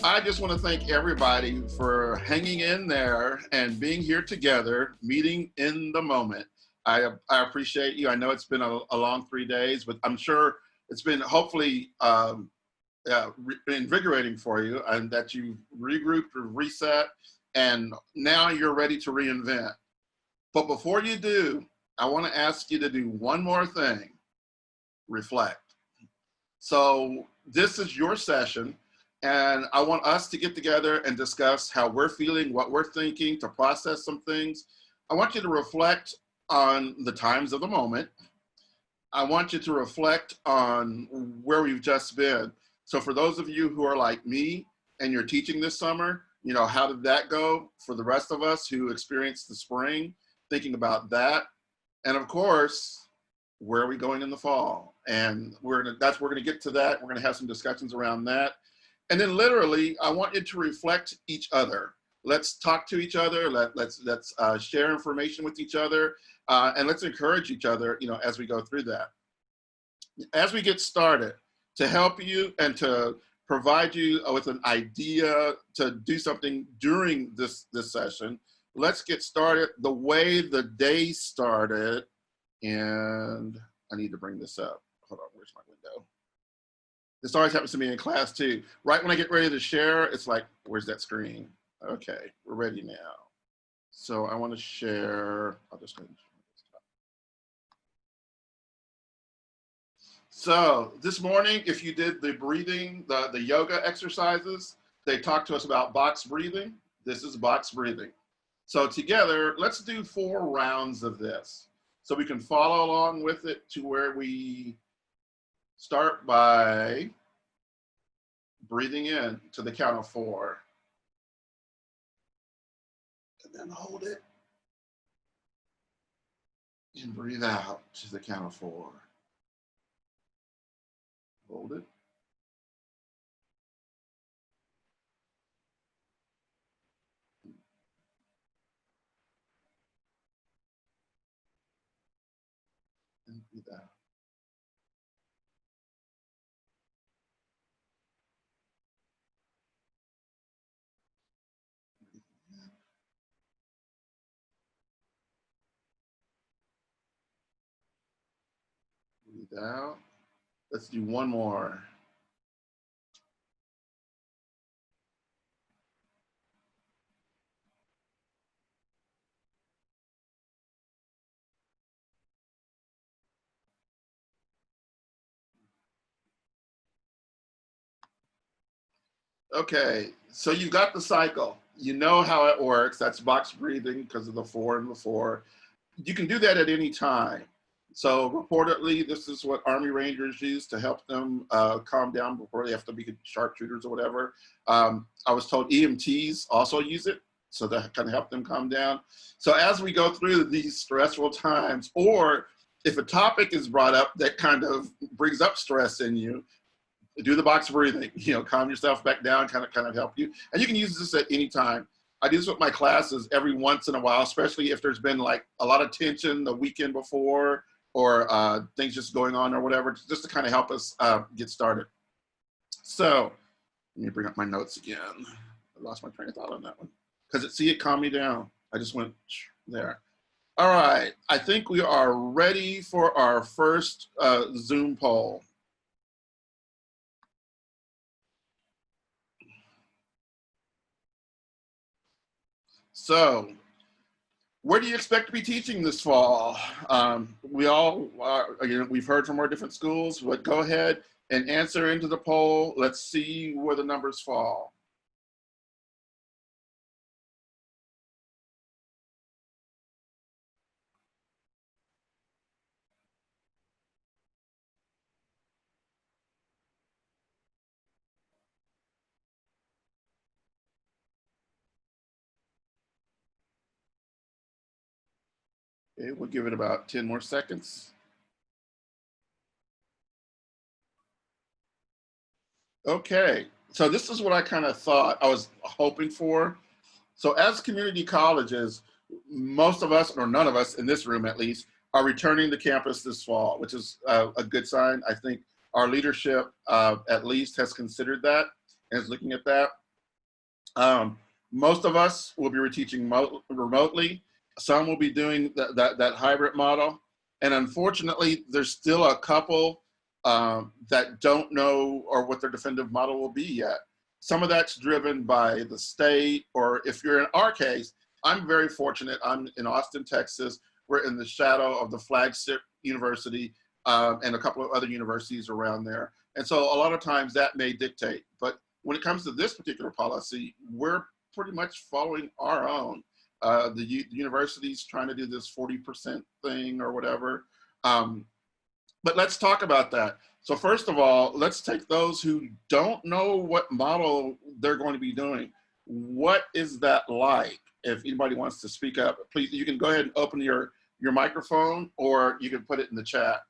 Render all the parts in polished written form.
I just want to thank everybody for hanging in there and being here together, meeting in the moment. I appreciate you. I know it's been a long 3 days, but I'm sure it's been hopefully invigorating for you, and that you regrouped or reset, and now you're ready to reinvent. But before you do, I want to ask you to do one more thing: reflect. So this is your session, and I want us to get together and discuss how we're feeling, what we're thinking, to process some things. I want you to reflect on the times of the moment. I want you to reflect on where we've just been. So for those of you who are like me and you're teaching this summer, you know, how did that go? For the rest of us who experienced the spring, thinking about that. And of course, where are we going in the fall? And we're gonna get to that. We're gonna have some discussions around that. And then literally, I want you to reflect each other. Let's talk to each other. Let's share information with each other, and let's encourage each other, you know, as we go through that. As we get started, to help you and to provide you with an idea to do something during this session, let's get started the way the day started. And I need to bring this up. Hold on, where's my window? This always happens to me in class too. Right when I get ready to share, it's like, where's that screen? Okay, we're ready now. So I want to share, I'll just go ahead and share this top. So this morning, if you did the breathing, the yoga exercises, they talked to us about box breathing. This is box breathing. So together, let's do 4 rounds of this, so we can follow along with it to where we start by breathing in to the count of 4. And then hold it. And breathe out to the count of 4. Hold it. And breathe out. Breathe out. Let's do one more. Okay, so you've got the cycle. You know how it works. That's box breathing because of the 4 and the 4. You can do that at any time. So reportedly, this is what Army Rangers use to help them calm down before they have to be sharpshooters or whatever. I was told EMTs also use it, so that can help them calm down. So as we go through these stressful times, or if a topic is brought up that kind of brings up stress in you, do the box breathing, you know, calm yourself back down, kind of help you. And you can use this at any time. I do this with my classes every once in a while, especially if there's been like a lot of tension the weekend before, or things just going on or whatever, just to kind of help us get started. So let me bring up my notes again. I lost my train of thought on that one. Because see, it calmed me down. I just went there. All right, I think we are ready for our first Zoom poll. So, where do you expect to be teaching this fall? We all are, you know, we've heard from our different schools, but go ahead and answer into the poll. Let's see where the numbers fall. Okay, we'll give it about 10 more seconds. Okay, so this is what I kind of thought I was hoping for. So as community colleges, most of us, or none of us in this room at least, are returning to campus this fall, which is a good sign. I think our leadership at least has considered that and is looking at that. Most of us will be teaching remotely. Some will be doing that hybrid model. And unfortunately, there's still a couple that don't know or what their definitive model will be yet. Some of that's driven by the state, or if you're in our case, I'm very fortunate. I'm in Austin, Texas. We're in the shadow of the flagship university and a couple of other universities around there. And so a lot of times that may dictate. But when it comes to this particular policy, we're pretty much following our own. The university's trying to do this 40% thing or whatever. But let's talk about that. So first of all, let's take those who don't know what model they're going to be doing. What is that like? If anybody wants to speak up, please, you can go ahead and open your microphone, or you can put it in the chat.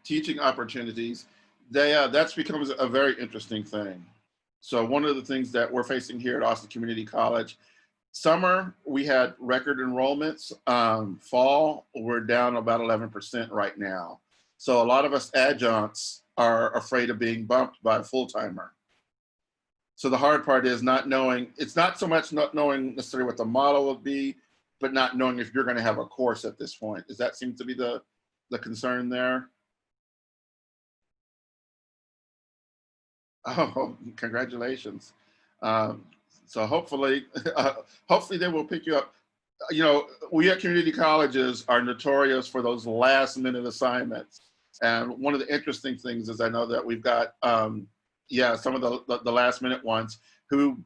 Teaching opportunities, that's becomes a very interesting thing. So one of the things that we're facing here at Austin Community College, summer we had record enrollments. Fall we're down about 11% right now. So a lot of us adjuncts are afraid of being bumped by a full-timer. So the hard part is not knowing. It's not so much not knowing necessarily what the model will be, but not knowing if you're going to have a course at this point. Does that seem to be the concern there? Oh, congratulations. So hopefully, hopefully they will pick you up. You know, we at community colleges are notorious for those last minute assignments. And one of the interesting things is I know that we've got, yeah, some of the last minute ones who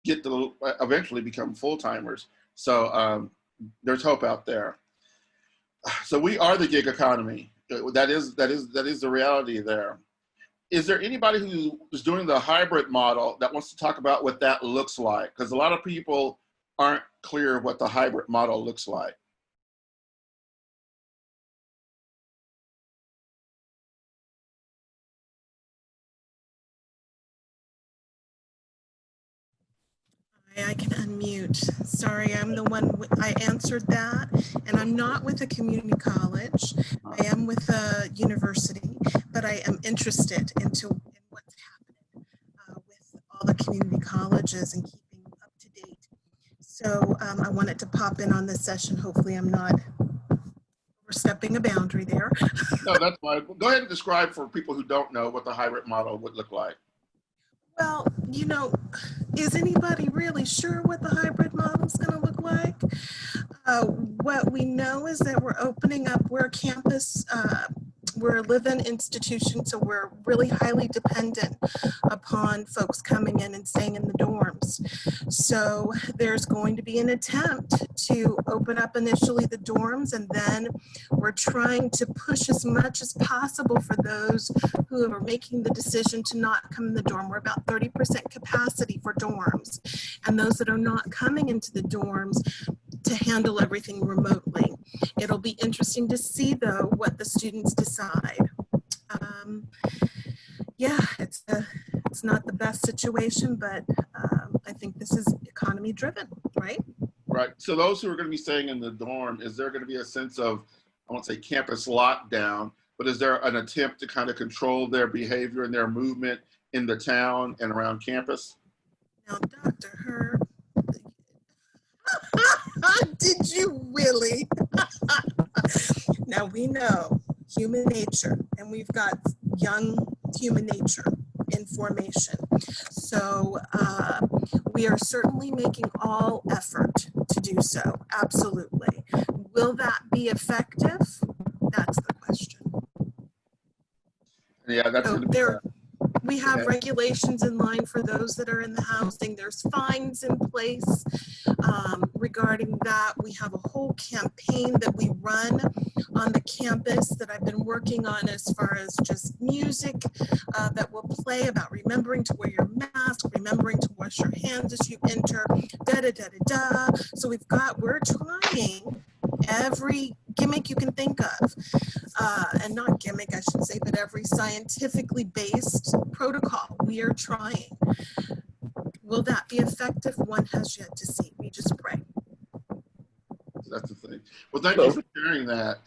get to eventually become full-timers. So there's hope out there. So we are the gig economy. That is the reality there. Is there anybody who is doing the hybrid model that wants to talk about what that looks like? Because a lot of people aren't clear what the hybrid model looks like. I can unmute. Sorry, I'm the one, I answered that, and I'm not with a community college. I am with a university, but I am interested in what's happening with all the community colleges and keeping up to date. So I wanted to pop in on this session. Hopefully I'm not overstepping a boundary there. No, that's fine. Go ahead and describe for people who don't know what the hybrid model would look like. Well, you know, is anybody really sure what the hybrid model is going to look like? What we know is that we're opening up, we're a campus, we're a live-in institution, so we're really highly dependent upon folks coming in and staying in the dorms. So there's going to be an attempt to open up initially the dorms, and then we're trying to push as much as possible for those who are making the decision to not come in the dorm. We're about 30% capacity for dorms, and those that are not coming into the dorms to handle everything remotely. It'll be interesting to see, though, what the students decide. Yeah, it's not the best situation, but I think this is economy driven, right? Right. So those who are going to be staying in the dorm, is there going to be a sense of, I won't say campus lockdown, but is there an attempt to kind of control their behavior and their movement in the town and around campus? Now, Dr. Herb, did you really? Now we know human nature, and we've got young human nature in formation. So we are certainly making all effort to do so, absolutely. Will that be effective? That's the question. Yeah, that's We have Okay. regulations in line for those that are in the housing. There's fines in place regarding that. We have a whole campaign that we run on the campus that I've been working on as far as just music that will play about remembering to wear your mask, remembering to wash your hands as you enter, da da da da da. So we're trying every gimmick you can think of, and not gimmick, I should say, but every scientifically based protocol we are trying. Will that be effective? One has yet to see. We just pray. That's the thing. Well, thank you for sharing that.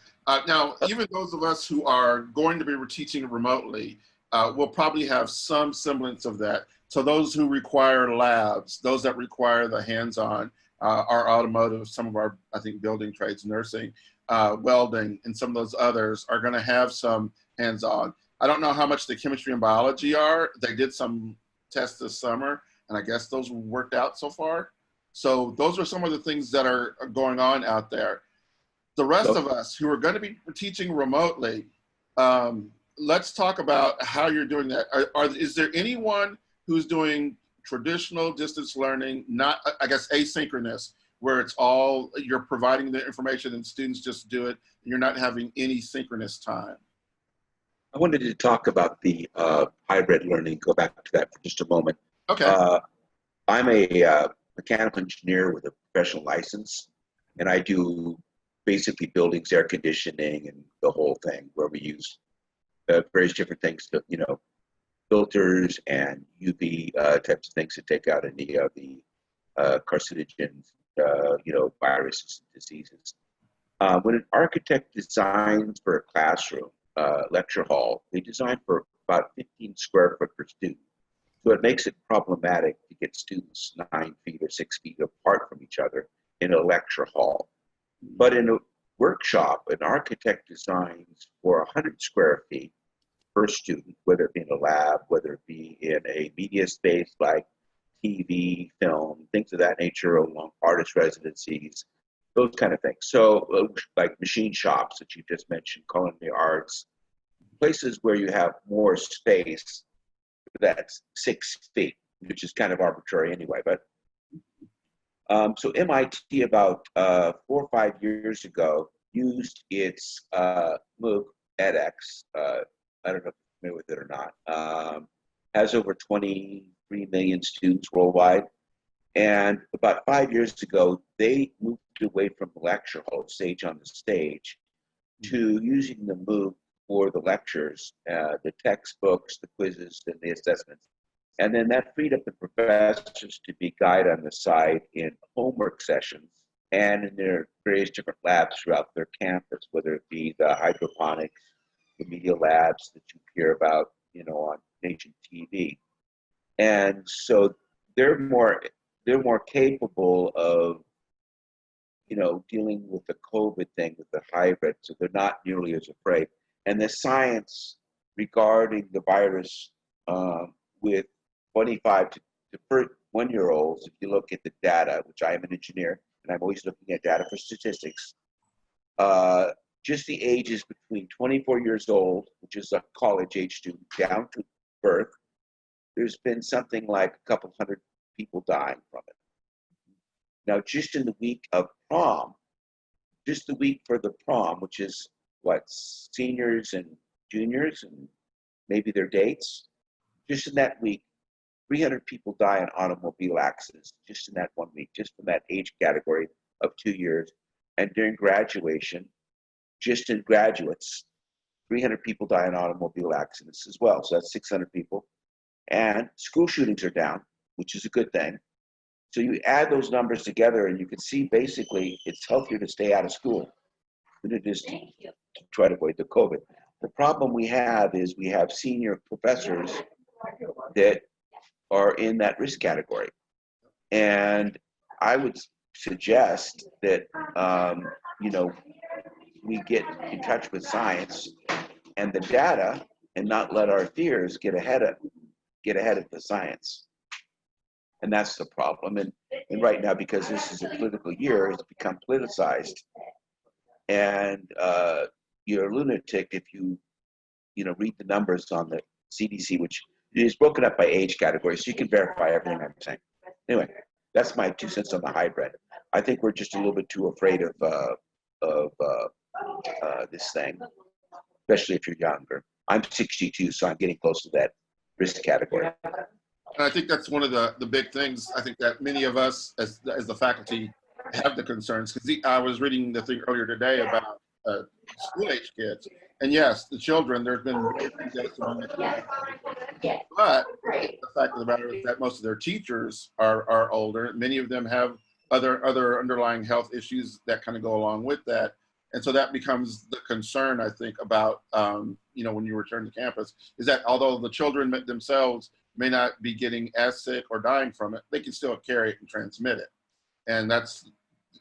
Now, even those of us who are going to be teaching remotely will probably have some semblance of that. So those who require labs, those that require the hands-on, our automotive, some of our, I think, building trades, nursing, welding, and some of those others are going to have some hands-on. I don't know how much the chemistry and biology are. They did some tests this summer, and I guess those worked out so far. So those are some of the things that are going on out there. The rest of us who are going to be teaching remotely, let's talk about how you're doing that. Is there anyone who's doing traditional distance learning, not, I guess, asynchronous, where it's all, you're providing the information and students just do it, and you're not having any synchronous time? I wanted to talk about the hybrid learning, go back to that for just a moment. Okay. I'm a mechanical engineer with a professional license, and I do basically buildings, air conditioning, and the whole thing, where we use various different things to, filters and UV types of things to take out any of the carcinogens, viruses and diseases. When an architect designs for a classroom, lecture hall, they design for about 15 square foot per student. So it makes it problematic to get students 9 feet or 6 feet apart from each other in a lecture hall. But in a workshop, an architect designs for 100 square feet per student, whether it be in a lab, whether it be in a media space like TV, film, things of that nature, along artist residencies, those kind of things. So like machine shops that you just mentioned, culinary arts, places where you have more space, that's 6 feet, which is kind of arbitrary anyway. But so MIT about 4 or 5 years ago used its MOOC edX. I don't know if you're familiar with it or not. Has over 23 million students worldwide. And about 5 years ago, they moved away from the lecture hall, sage on the stage, to using the MOOC for the lectures, the textbooks, the quizzes, and the assessments. And then that freed up the professors to be guide on the side in homework sessions and in their various different labs throughout their campus, whether it be the hydroponics, the media labs that you hear about, on nation TV. And so they're more capable of, dealing with the COVID thing, with the hybrid, so they're not nearly as afraid. And the science regarding the virus with 25 to 1-year-olds, if you look at the data, which I am an engineer, and I'm always looking at data for statistics, just the ages between 24 years old, which is a college age student, down to birth, there's been something like a couple hundred people dying from it. Now, just in the week of prom, just the week for the prom, which is what, seniors and juniors and maybe their dates, just in that week, 300 people die in automobile accidents, just in that 1 week, just from that age category of 2 years. And during graduation, just in graduates, 300 people die in automobile accidents as well. So that's 600 people. And school shootings are down, which is a good thing. So you add those numbers together and you can see basically it's healthier to stay out of school than it is to try to avoid the COVID. The problem we have is we have senior professors that are in that risk category. And I would suggest that, we get in touch with science and the data and not let our fears get ahead of the science. And that's the problem. And right now, because this is a political year, it's become politicized. And you're a lunatic if you read the numbers on the CDC, which It's broken up by age category, so you can verify everything I'm saying. Anyway, that's my 2 cents on the hybrid. I think we're just a little bit too afraid of this thing, especially if you're younger. I'm 62, so I'm getting close to that risk category. And I think that's one of the big things. I think that many of us as the faculty have the concerns, because I was reading the thing earlier today about school-age kids. And yes, the children, there's been deaths among the children. But the fact of the matter is that most of their teachers are older. Many of them have other underlying health issues that kind of go along with that. And so that becomes the concern, I think, about, you know, when you return to campus, is that although the children themselves may not be getting as sick or dying from it, they can still carry it and transmit it. And that's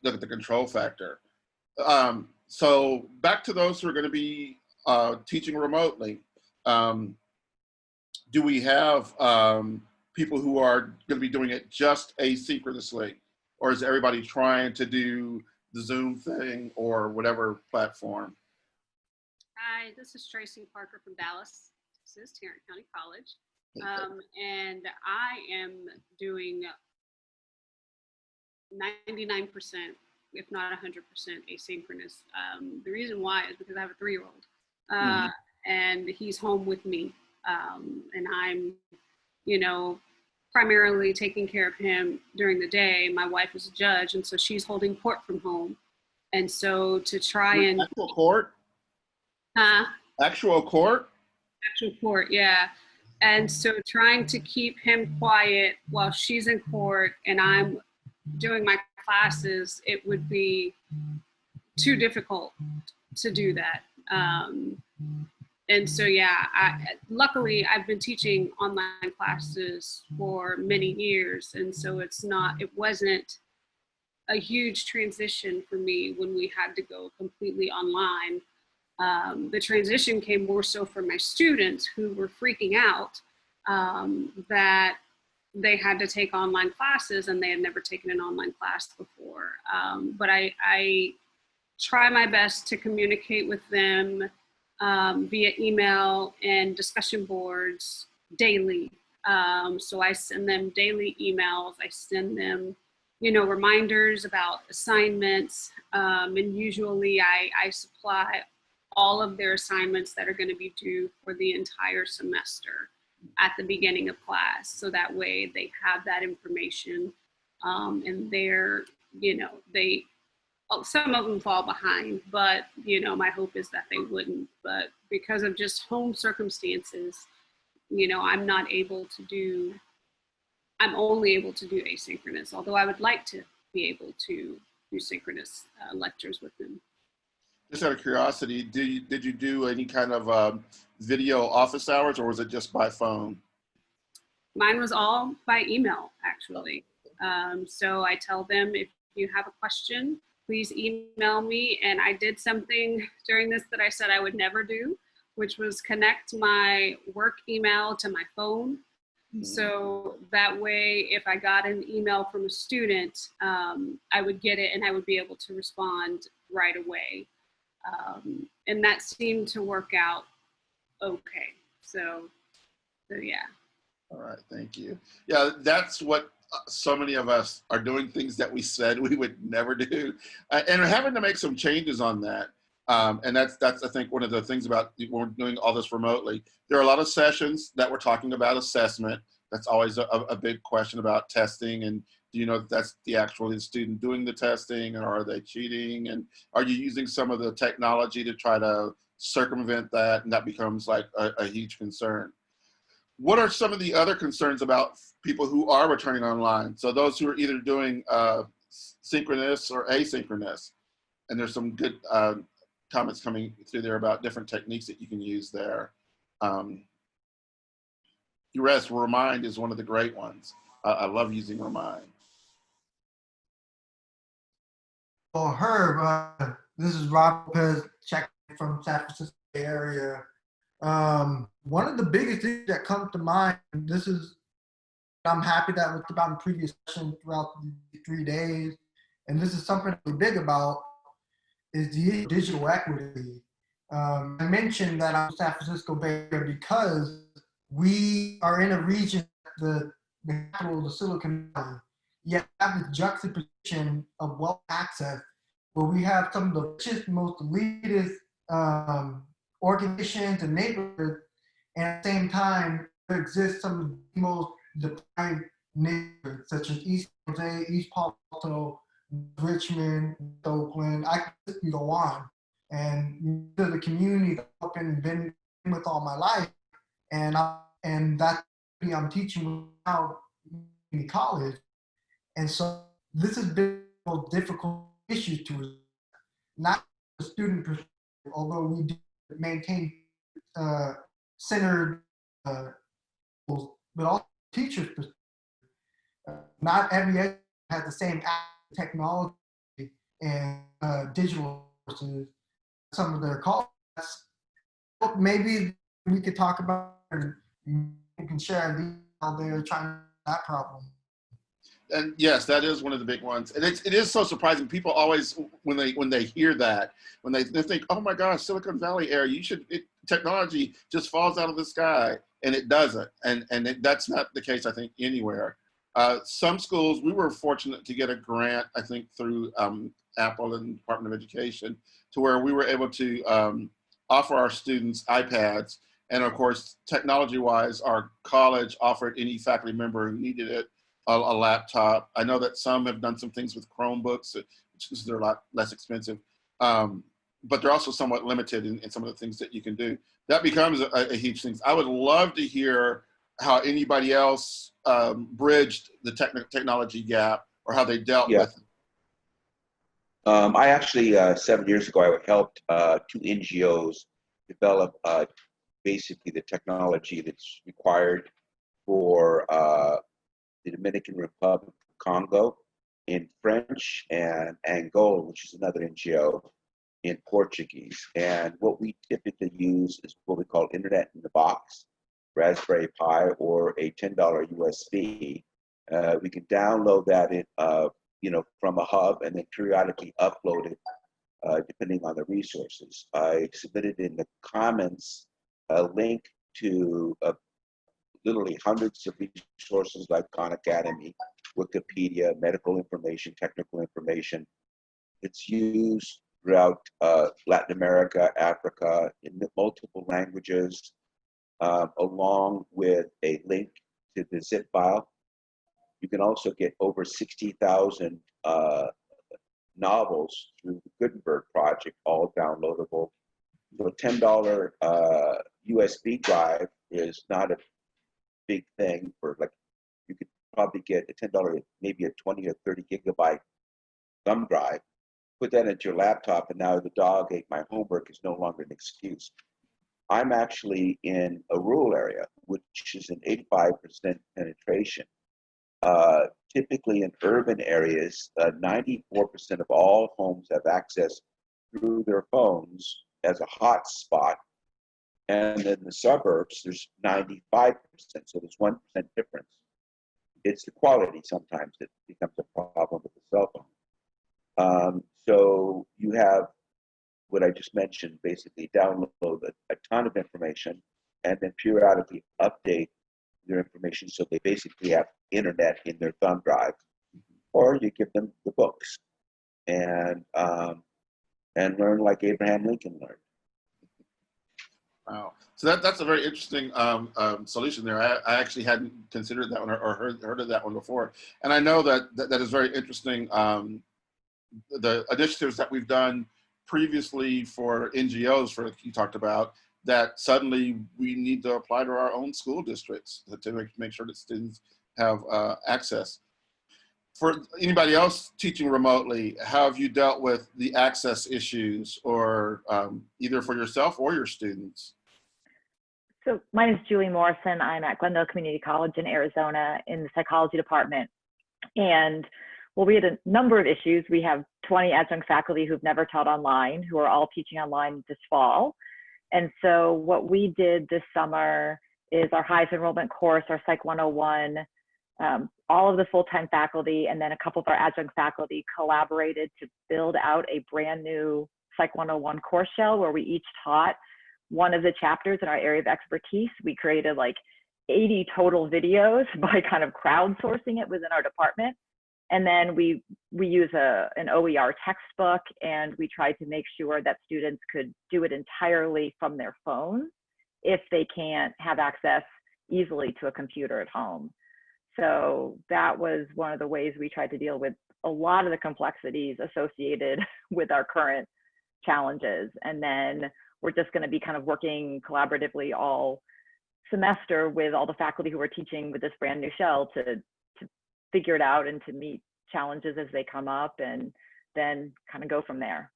the control factor. So back to those who are going to be teaching remotely. Do we have people who are going to be doing it just asynchronously? Or is everybody trying to do the Zoom thing or whatever platform? Hi, this is Tracy Parker from Dallas. This is Tarrant County College. And I am doing 99%, if not 100% asynchronous. The reason why is because I have a 3-year-old and he's home with me. And I'm, you know, primarily taking care of him during the day. My wife is a judge, and so she's holding court from home. And so to try and actual court? Actual court? Actual court, yeah. And so trying to keep him quiet while she's in court and I'm doing my classes, it would be too difficult to do that. And so, yeah, luckily I've been teaching online classes for many years. And so it wasn't a huge transition for me when we had to go completely online. The transition came more so for my students who were freaking out that they had to take online classes and they had never taken an online class before. But I try my best to communicate with them via email and discussion boards daily. So I send them daily emails. I send them, you know, reminders about assignments. And usually I supply all of their assignments that are going to be due for the entire semester at the beginning of class. So that way they have that information and they're, you know, some of them fall behind, but, you know, my hope is that they wouldn't. But because of just home circumstances, you know, I'm only able to do asynchronous, although I would like to be able to do synchronous lectures with them. Just out of curiosity, did you do any kind of video office hours, or was it just by phone? Mine was all by email, actually. So I tell them, if you have a question, please email me. And I did something during this that I said I would never do, which was connect my work email to my phone. So that way, if I got an email from a student, I would get it and I would be able to respond right away. And that seemed to work out okay. So yeah. All right, thank you. Yeah, that's what so many of us are doing, things that we said we would never do, and we're having to make some changes on that. And that's I think one of the things about when we're doing all this remotely. There are a lot of sessions that we're talking about assessment. That's always a big question about testing, and do you know if that's the student doing the testing, or are they cheating, and are you using some of the technology to try to circumvent that? And that becomes like a huge concern. What are some of the other concerns about people who are returning online? So those who are either doing synchronous or asynchronous, and there's some good comments coming through there about different techniques that you can use there. Remind is one of the great ones. I love using Remind. Well, Herb, this is Rob Lopez, checking from San Francisco area. One of the biggest things that comes to mind, I'm happy that was about in previous session throughout the 3 days, and this is something really big about, is the digital equity. I mentioned that I'm San Francisco Bay Area because we are in a region, the capital of the Silicon Valley, yet have the juxtaposition of wealth access, where we have some of the richest, most elitist organizations and neighborhoods, and at the same time, there exists some of the most deprived neighborhoods, such as East Jose, East Palo Alto, Richmond, Oakland. I could just go on. And the community I've been with all my life, and that's what I'm teaching now in college. And so this has been the most difficult issue to resolve, not the student perspective, although we do maintain centered goals, but also teachers' perspective. Not every education has the same technology and digital resources. Some of their colleagues, maybe we could talk about and you can share how they're trying to solve that problem. And yes, that is one of the big ones. And it is so surprising. People always, when they hear that, when they think, oh my gosh, Silicon Valley area, technology just falls out of the sky, and it doesn't. And that's not the case, I think, anywhere. Some schools, we were fortunate to get a grant, I think, through Apple and Department of Education, to where we were able to offer our students iPads. And of course, technology-wise, our college offered any faculty member who needed it a laptop. I know that some have done some things with Chromebooks, which they're a lot less expensive, but they're also somewhat limited in some of the things that you can do. That becomes a huge thing. I would love to hear how anybody else bridged the technology gap or how they dealt with it. I actually, 7 years ago, I helped 2 NGOs develop basically the technology that's required for the Dominican Republic, Congo, in French, and Angola, which is another NGO, in Portuguese. And what we typically use is what we call Internet in the Box, Raspberry Pi, or a $10 USB. We can download that from a hub and then periodically upload it depending on the resources. I submitted in the comments a link to literally hundreds of resources like Khan Academy, Wikipedia, medical information, technical information. It's used throughout Latin America, Africa, in multiple languages, along with a link to the zip file. You can also get over 60,000 novels through the Gutenberg project, all downloadable. So a $10 USB drive is not a big thing for, like, you could probably get a $10, maybe a 20 or 30 gigabyte thumb drive, put that into your laptop, and now the dog ate my homework is no longer an excuse. I'm actually in a rural area, which is an 85% penetration. Typically in urban areas, 94% of all homes have access through their phones as a hotspot. And in the suburbs, there's 95%, so there's 1% difference. It's the quality sometimes that becomes a problem with the cell phone. So you have what I just mentioned, basically download a ton of information and then periodically update their information so they basically have internet in their thumb drive, or you give them the books and learn like Abraham Lincoln learned. Wow. So that's a very interesting solution there. I actually hadn't considered that one or heard of that one before. And I know that is very interesting. The initiatives that we've done previously for NGOs, you talked about, that suddenly we need to apply to our own school districts to make sure that students have access. For anybody else teaching remotely, how have you dealt with the access issues, or either for yourself or your students? So my name is Julie Morrison. I'm at Glendale Community College in Arizona in the psychology department. And well, we had a number of issues. We have 20 adjunct faculty who've never taught online, who are all teaching online this fall. And so what we did this summer is our highest enrollment course, our Psych 101, all of the full-time faculty and then a couple of our adjunct faculty collaborated to build out a brand new Psych 101 course shell where we each taught one of the chapters in our area of expertise. We created like 80 total videos by kind of crowdsourcing it within our department. And then we use an OER textbook, and we tried to make sure that students could do it entirely from their phone if they can't have access easily to a computer at home. So that was one of the ways we tried to deal with a lot of the complexities associated with our current challenges. And then we're just going to be kind of working collaboratively all semester with all the faculty who are teaching with this brand new shell to figure it out and to meet challenges as they come up, and then kind of go from there.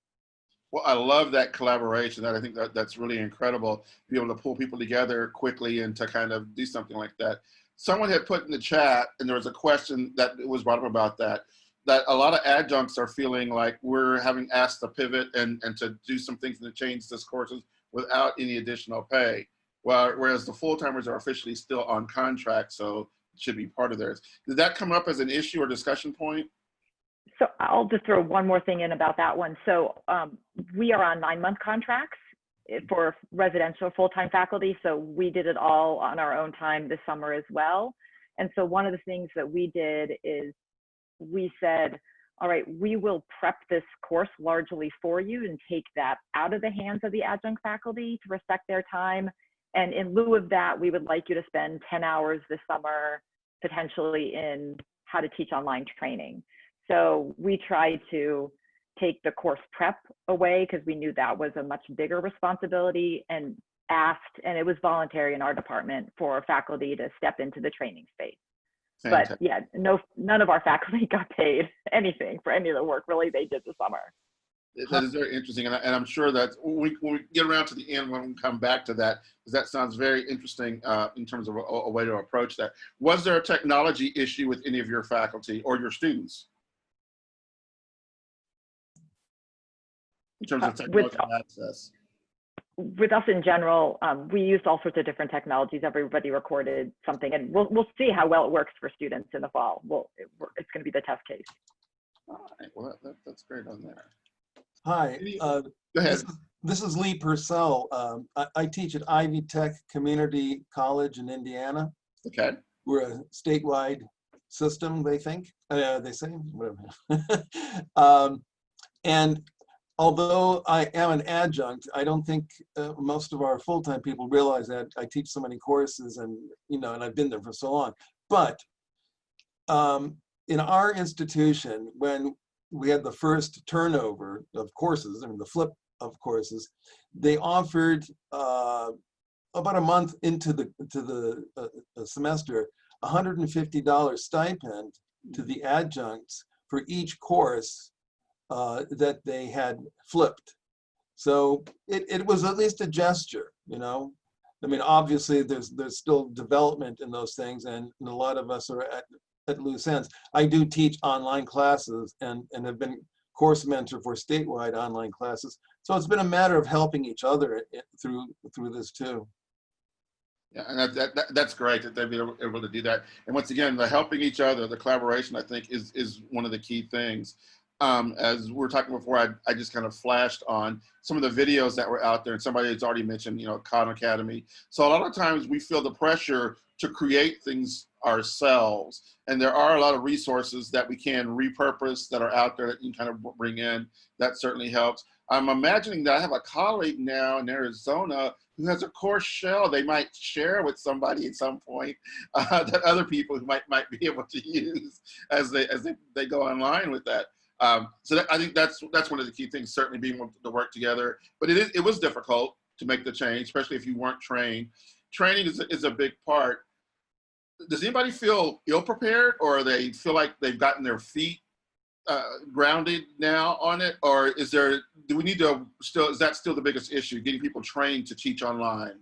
Well, I love that collaboration. I think that's really incredible to be able to pull people together quickly and to kind of do something like that. Someone had put in the chat, and there was a question that was brought up about that a lot of adjuncts are feeling like we're having asked to pivot and to do some things to change this courses without any additional pay. Well, whereas the full-timers are officially still on contract, so it should be part of theirs. Did that come up as an issue or discussion point? So I'll just throw one more thing in about that one. So we are on 9-month contracts for residential full-time faculty. So we did it all on our own time this summer as well. And so one of the things that we did is we said, all right, we will prep this course largely for you and take that out of the hands of the adjunct faculty to respect their time. And in lieu of that, we would like you to spend 10 hours this summer potentially in how to teach online training. So we tried to take the course prep away because we knew that was a much bigger responsibility, and asked, and it was voluntary in our department, for faculty to step into the training space. Fantastic. But yeah, none of our faculty got paid anything for any of the work really they did this summer. That is very interesting, and I'm sure that when we get around to the end, when we come back to that, because that sounds very interesting in terms of a way to approach that. Was there a technology issue with any of your faculty or your students? In terms of technology access? With us in general, we used all sorts of different technologies. Everybody recorded something, and we'll see how well it works for students in the fall. It's going to be the test case. All right, well, that's great on there. Hi, Go ahead. this is Lee Purcell. I teach at Ivy Tech Community College in Indiana. Okay. We're a statewide system, they think. They say, whatever. And although I am an adjunct, I don't think most of our full-time people realize that I teach so many courses, and and I've been there for so long. But in our institution, when we had the first turnover of courses, I mean the flip of courses, they offered about a month into the semester $150 stipend to the adjuncts for each course that they had flipped. So it was at least a gesture, I mean, obviously there's still development in those things, and a lot of us are at loose ends. I do teach online classes and have been course mentor for statewide online classes. So it's been a matter of helping each other through this too. Yeah, and that's great that they've been able to do that. And once again, the helping each other, the collaboration, I think is one of the key things. As we were talking before, I just kind of flashed on some of the videos that were out there, and somebody has already mentioned, Khan Academy. So a lot of times we feel the pressure to create things ourselves, and there are a lot of resources that we can repurpose that are out there that you can kind of bring in. That certainly helps. I'm imagining that I have a colleague now in Arizona who has a course shell they might share with somebody at some point that other people who might be able to use as they go online with that. So I think that's one of the key things, certainly being able to work together. But it was difficult to make the change, especially if you weren't trained. Training is a big part. Does anybody feel ill-prepared, or they feel like they've gotten their feet grounded now on it? Or is that still the biggest issue, getting people trained to teach online?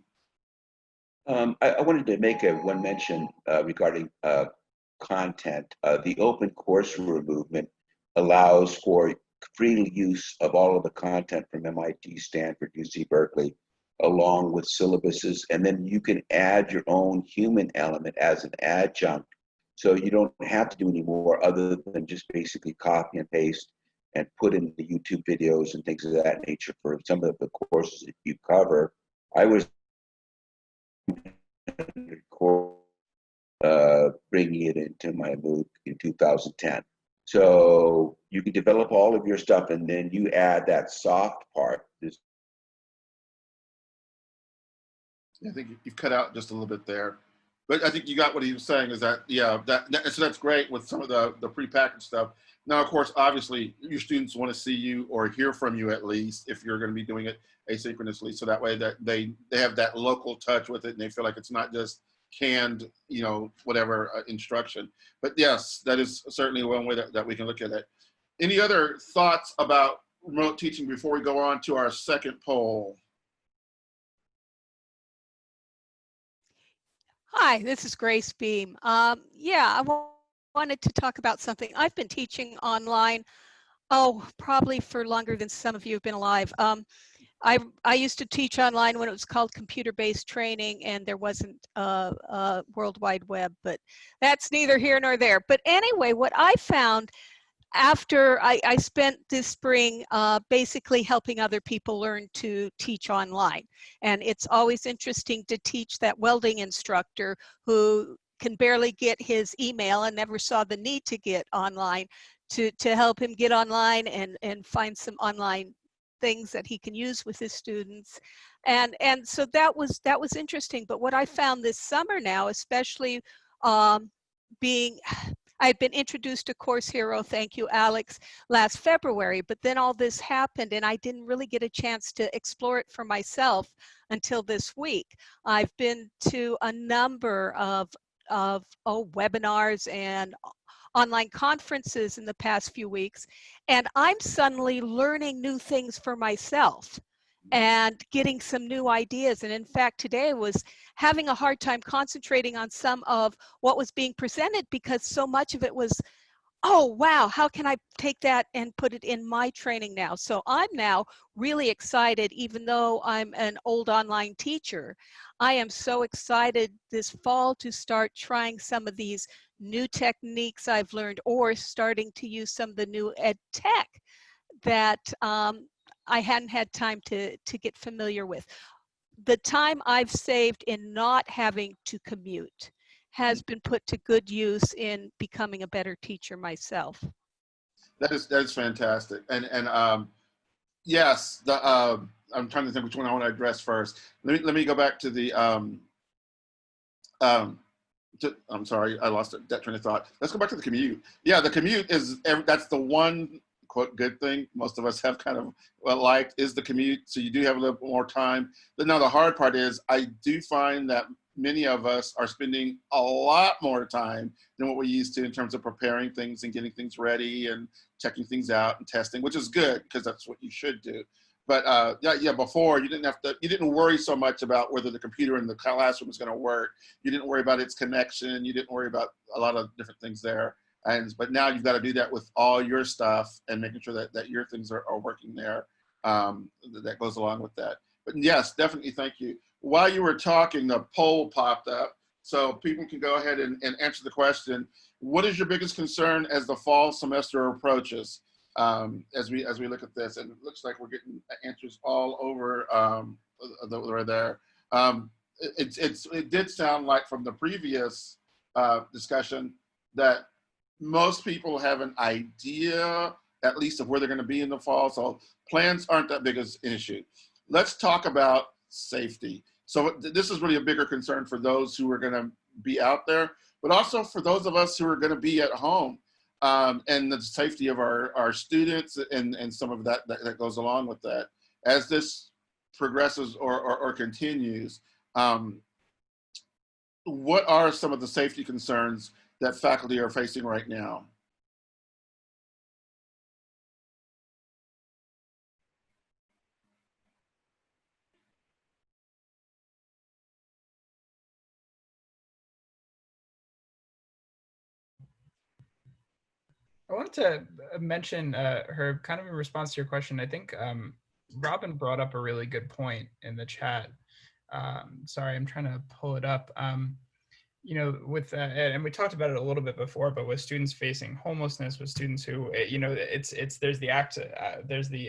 I wanted to make one mention regarding content. The open courseware movement allows for free use of all of the content from MIT, Stanford, UC Berkeley, along with syllabuses, and then you can add your own human element as an adjunct, so you don't have to do any more other than just basically copy and paste and put in the YouTube videos and things of that nature for some of the courses that you cover. I was bringing it into my MOOC in 2010. So you can develop all of your stuff, and then you add that soft part. I think you've cut out just a little bit there, but I think you got what he was saying is that, yeah, so that's great with some of the prepackaged stuff. Now, of course, obviously your students want to see you or hear from you at least if you're going to be doing it asynchronously. So that way that they have that local touch with it and they feel like it's not just canned, whatever instruction. But yes, that is certainly one way that we can look at it. Any other thoughts about remote teaching before we go on to our second poll? Hi, this is Grace Beam. Yeah, wanted to talk about something. I've been teaching online, probably for longer than some of you have been alive. I used to teach online when it was called computer-based training and there wasn't a World Wide Web, but that's neither here nor there. But anyway, what I found after I spent this spring basically helping other people learn to teach online. And it's always interesting to teach that welding instructor who can barely get his email and never saw the need to get online to help him get online and find some online things that he can use with his students. And so that was interesting. But what I found this summer now, especially I'd been introduced to Course Hero, thank you, Alex, last February, but then all this happened and I didn't really get a chance to explore it for myself until this week. I've been to a number of webinars and online conferences in the past few weeks, and I'm suddenly learning new things for myself and getting some new ideas. And in fact, today I was having a hard time concentrating on some of what was being presented because so much of it was, oh, wow, how can I take that and put it in my training now? So I'm now really excited, even though I'm an old online teacher. I am so excited this fall to start trying some of these new techniques I've learned or starting to use some of the new ed tech that I hadn't had time to get familiar with. The time I've saved in not having to commute has been put to good use in becoming a better teacher myself. That is fantastic. And yes, I'm trying to think which one I want to address first. Let me go back to the I'm sorry, I lost that train of thought. Let's go back to the commute. Yeah, the commute that's the one quote good thing most of us have kind of liked is the commute. So you do have a little bit more time. But now the hard part is I do find that many of us are spending a lot more time than what we used to in terms of preparing things and getting things ready and checking things out and testing, which is good because that's what you should do. But before you didn't worry so much about whether the computer in the classroom was going to work. You didn't worry about its connection. You didn't worry about a lot of different things there. But now you've got to do that with all your stuff and making sure that your things are working there. That goes along with that. But yes, definitely, thank you. While you were talking, the poll popped up, so people can go ahead and answer the question. What is your biggest concern as the fall semester approaches? As we look at this, and it looks like we're getting answers all over right there. It did sound like from the previous discussion that most people have an idea, at least of where they're going to be in the fall. So plans aren't that big as an issue. Let's talk about safety. So this is really a bigger concern for those who are going to be out there, but also for those of us who are going to be at home. And the safety of our students and some of that goes along with that. As this progresses or continues, what are some of the safety concerns that faculty are facing right now? I want to mention, Herb, kind of in response to your question, I think Robin brought up a really good point in the chat. Sorry, I'm trying to pull it up. With and we talked about it a little bit before, but with students facing homelessness, with students who, there's the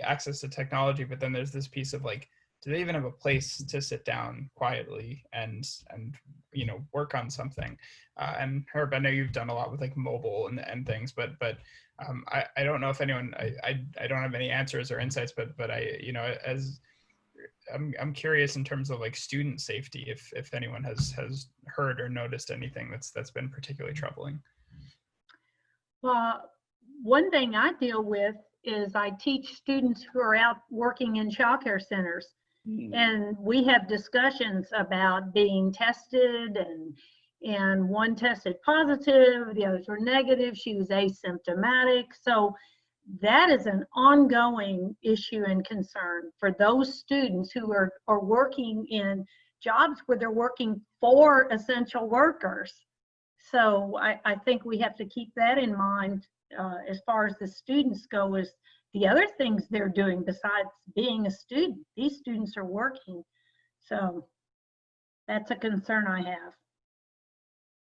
access to technology, but then there's this piece of like do they even have a place to sit down quietly and work on something? And Herb, I know you've done a lot with like mobile and things, but I don't know if anyone, I don't have any answers or insights, but I'm curious in terms of like student safety, if anyone has heard or noticed anything that's been particularly troubling. Well, one thing I deal with is I teach students who are out working in childcare centers. And we have discussions about being tested, and one tested positive, the others were negative. She was asymptomatic. So that is an ongoing issue and concern for those students who are working in jobs where they're working for essential workers. So I think we have to keep that in mind as far as the students go, is the other things they're doing besides being a student. These students are working. So that's a concern I have.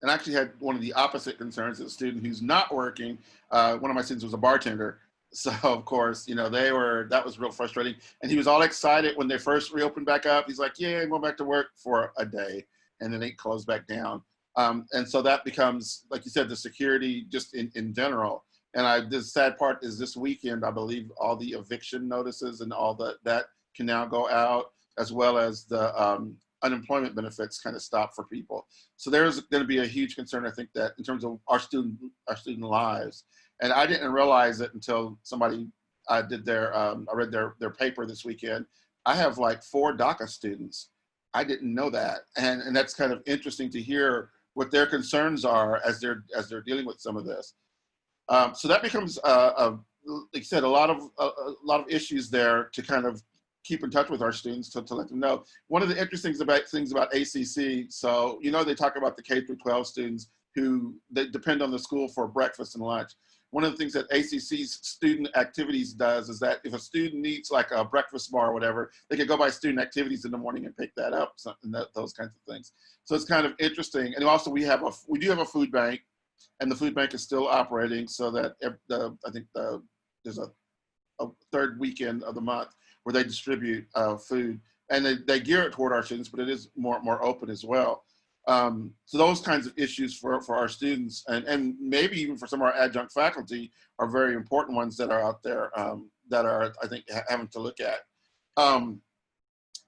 And I actually had one of the opposite concerns, a student who's not working. One of my students was a bartender. So of course, that was real frustrating. And he was all excited when they first reopened back up. He's like, yeah, I'm going back to work for a day. And then they closed back down. And so that becomes, like you said, the security just in general. And the sad part is this weekend, I believe all the eviction notices and all that can now go out, as well as the unemployment benefits kind of stop for people. So there's going to be a huge concern, I think, that in terms of our student lives. And I didn't realize it until somebody I read their paper this weekend. I have like 4 DACA students. I didn't know that. And that's kind of interesting to hear what their concerns are as they're dealing with some of this. So that becomes, like you said, a lot of issues there to kind of keep in touch with our students to let them know. One of the interesting things about ACC, so they talk about the K through 12 students who they depend on the school for breakfast and lunch. One of the things that ACC's student activities does is that if a student needs like a breakfast bar or whatever, they could go by student activities in the morning and pick that up, those kinds of things. So it's kind of interesting. And also we do have a food bank, and the food bank is still operating, so that I think there's a third weekend of the month where they distribute food, and they gear it toward our students, but it is more open as well. So those kinds of issues for our students, and maybe even for some of our adjunct faculty, are very important ones that are out there that are, I think, having to look at.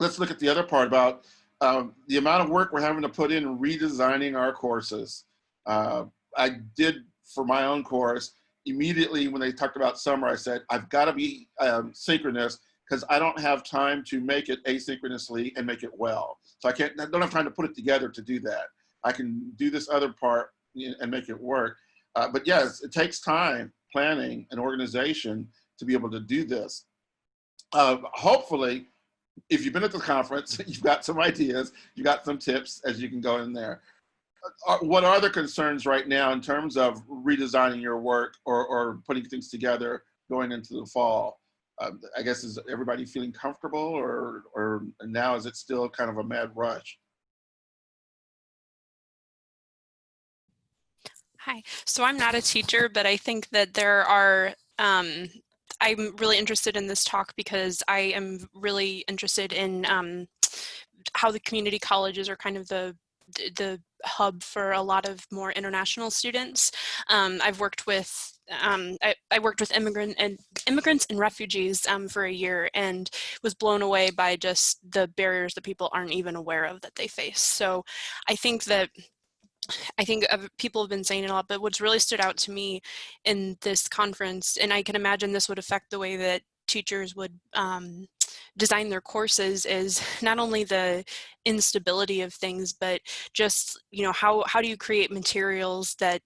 Let's look at the other part about the amount of work we're having to put in redesigning our courses. I did, for my own course, immediately when they talked about summer, I said, I've got to be synchronous, because I don't have time to make it asynchronously and make it well. So I don't have time to put it together to do that. I can do this other part and make it work. But yes, it takes time, planning, and organization to be able to do this. Hopefully, if you've been at the conference, you've got some ideas, you've got some tips as you can go in there. What are the concerns right now in terms of redesigning your work or putting things together going into the fall? I guess, is everybody feeling comfortable, or now is it still kind of a mad rush? Hi, so I'm not a teacher, but I think that there are, I'm really interested in this talk because I am really interested in how the community colleges are kind of the hub for a lot of more international students. I've worked with I worked with immigrants and refugees for a year, and was blown away by just the barriers that people aren't even aware of that they face. So I think people have been saying it a lot, but what's really stood out to me in this conference, and I can imagine this would affect the way that teachers would design their courses, is not only the instability of things, but just, how do you create materials that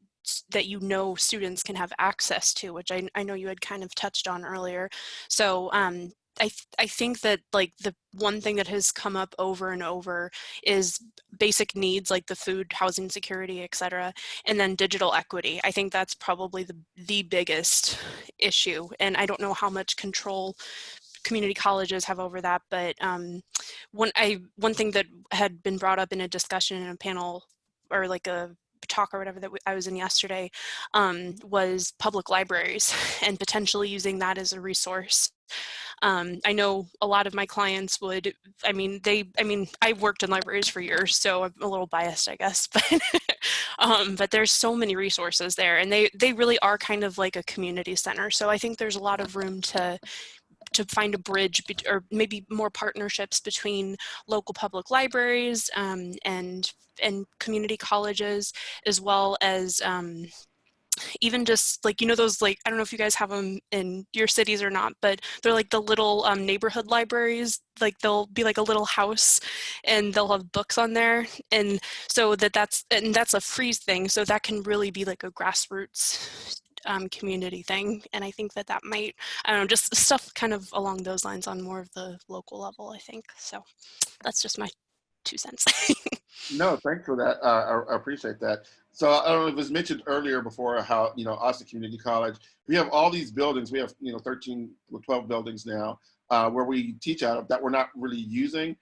students can have access to, which I know you had kind of touched on earlier. So I think that like the one thing that has come up over and over is basic needs like the food, housing, security, etc., and then digital equity. I think that's probably the biggest issue, and I don't know how much control community colleges have over that, but one thing that had been brought up in a discussion in a panel or like a talk or whatever that I was in yesterday was public libraries and potentially using that as a resource I know a lot of my clients would, I've worked in libraries for years, so I'm a little biased, I guess, but there's so many resources there, and they really are kind of like a community center. So I think there's a lot of room to find a bridge or maybe more partnerships between local public libraries and community colleges, as well as even just like, those, like, I don't know if you guys have them in your cities or not, but they're like the little neighborhood libraries. Like they'll be like a little house and they'll have books on there. And so that's a free thing. So that can really be like a grassroots community thing. And I think that might, I don't know, just stuff kind of along those lines on more of the local level, I think. So that's just my 2 cents. No, thanks for that. I appreciate that. So I don't know, it was mentioned earlier before how, Austin Community College, we have all these buildings. We have, 13 or 12 buildings now where we teach out of that we're not really using.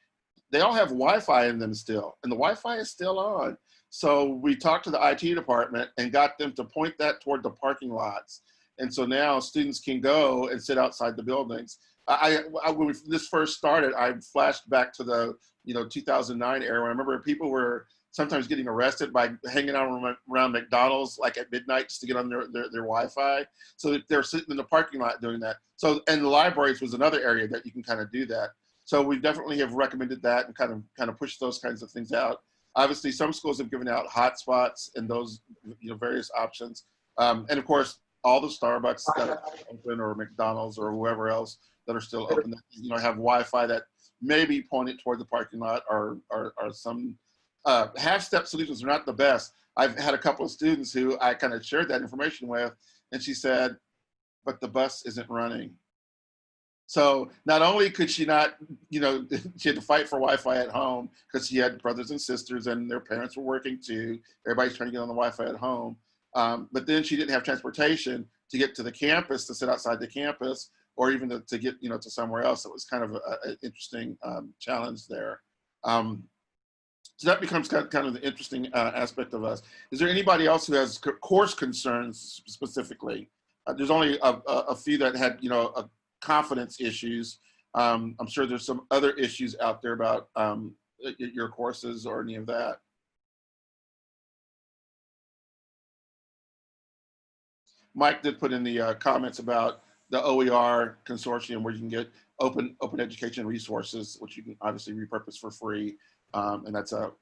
They all have Wi-Fi in them still, and the Wi-Fi is still on. So we talked to the IT department and got them to point that toward the parking lots. And so now students can go and sit outside the buildings. When this first started, I flashed back to the 2009 era. I remember people were sometimes getting arrested by hanging out around McDonald's like at midnight just to get on their Wi-Fi. So they're sitting in the parking lot doing that. So, and the libraries was another area that you can kind of do that. So we definitely have recommended that and kind of push those kinds of things out. Obviously, some schools have given out hotspots and those various options. And of course, all the Starbucks that are open, or McDonald's or whoever else that are still open, that have Wi-Fi that may be pointed toward the parking lot, or some half-step solutions are not the best. I've had a couple of students who I kind of shared that information with, and she said, but the bus isn't running. So not only could she not, she had to fight for Wi-Fi at home because she had brothers and sisters and their parents were working too. Everybody's trying to get on the Wi-Fi at home. But then she didn't have transportation to get to the campus, to sit outside the campus, or even to get, to somewhere else. It was kind of an interesting challenge there. So that becomes kind of the interesting aspect of us. Is there anybody else who has course concerns specifically? There's only a few that had, confidence issues. I'm sure there's some other issues out there about your courses or any of that. Mike did put in the comments about the OER consortium, where you can get open education resources, which you can obviously repurpose for free. And that's a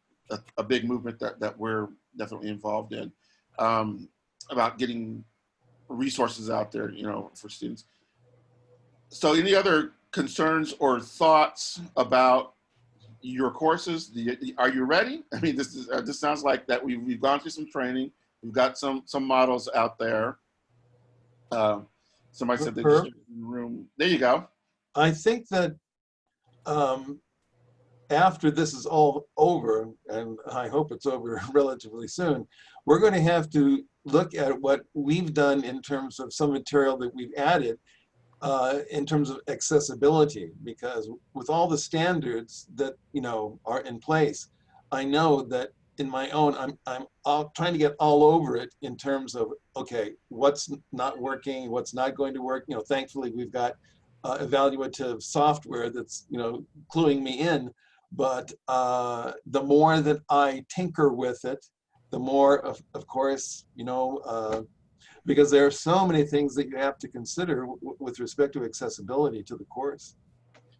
big movement that we're definitely involved in, about getting resources out there, for students. So any other concerns or thoughts about your courses? Are you ready? I mean, this sounds like that we've gone through some training. We've got some models out there. Somebody said they just in the room. There you go. I think that after this is all over, and I hope it's over relatively soon, we're going to have to look at what we've done in terms of some material that we've added in terms of accessibility, because with all the standards that are in place, I know that in my own, I'm trying to get all over it in terms of, okay, what's not working, what's not going to work. Thankfully we've got evaluative software that's cluing me in, but the more that I tinker with it, the more of course, because there are so many things that you have to consider with respect to accessibility to the course.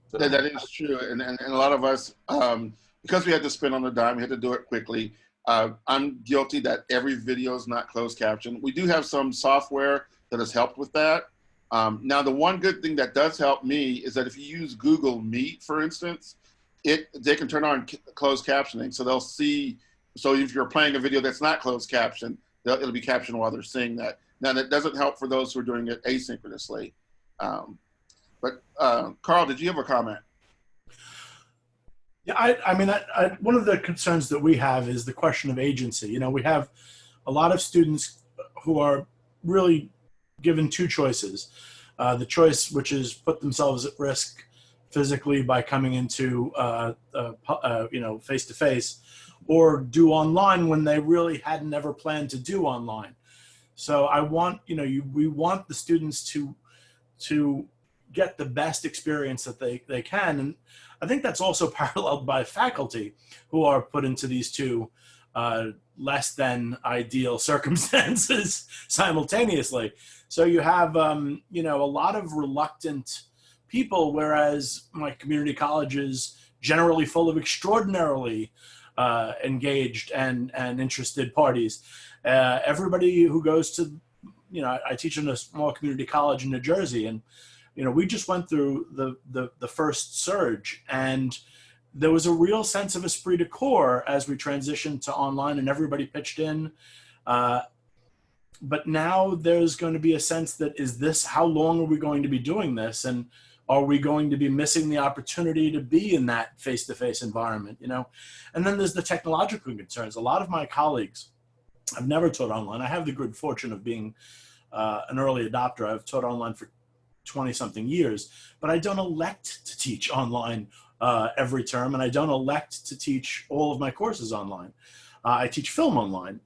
So. That is true, and a lot of us, because we had to spend on the dime, we had to do it quickly. I'm guilty that every video is not closed captioned. We do have some software that has helped with that. Now, the one good thing that does help me is that if you use Google Meet, for instance, they can turn on closed captioning, so they'll see. So if you're playing a video that's not closed captioned, it'll be captioned while they're seeing that. Now, that doesn't help for those who are doing it asynchronously. But Carl, did you have a comment? Yeah, I mean, one of the concerns that we have is the question of agency. We have a lot of students who are really given two choices. The choice, which is put themselves at risk physically by coming into face-to-face, or do online when they really had never planned to do online. So I want, we want the students to get the best experience that they can. And I think that's also paralleled by faculty who are put into these two less than ideal circumstances simultaneously. So you have, you know, a lot of reluctant people, whereas my community college is generally full of extraordinarily engaged and interested parties. Everybody who goes to, you know, I teach in a small community college in New Jersey, and, you know, we just went through the first surge, and there was a real sense of esprit de corps as we transitioned to online, and everybody pitched in. But now there's going to be a sense that, is this, how long are we going to be doing this? And are we going to be missing the opportunity to be in that face-to-face environment, you know? And then there's the technological concerns. A lot of my colleagues, I've never taught online. I have the good fortune of being an early adopter. I've taught online for 20-something years, but I don't elect to teach online every term, and I don't elect to teach all of my courses online. I teach film online.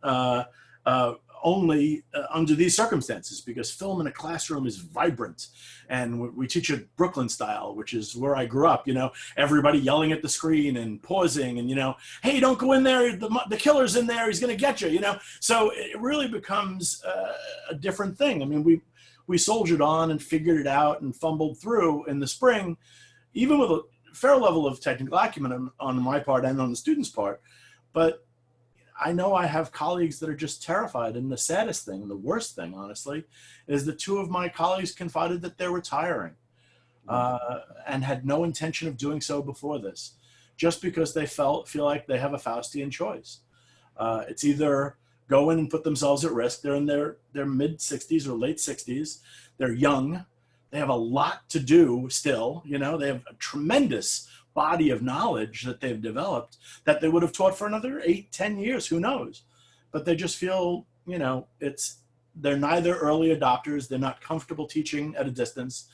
Only under these circumstances, because film in a classroom is vibrant, and we teach it Brooklyn style, which is where I grew up, you know, everybody yelling at the screen and pausing and, you know, hey, don't go in there, the killer's in there, he's gonna get you, you know. So it really becomes a different thing. I mean, we soldiered on and figured it out and fumbled through in the spring, even with a fair level of technical acumen on my part and on the students' part. But I know I have colleagues that are just terrified, and the saddest thing, the worst thing, honestly, is that two of my colleagues confided that they're retiring and had no intention of doing so before this, just because they feel like they have a Faustian choice. It's either go in and put themselves at risk. They're in their mid-60s or late 60s. They're young. They have a lot to do still. You know, they have a tremendous body of knowledge that they've developed that they would have taught for another 8-10 years, who knows? But they just feel, you know, they're neither early adopters, they're not comfortable teaching at a distance,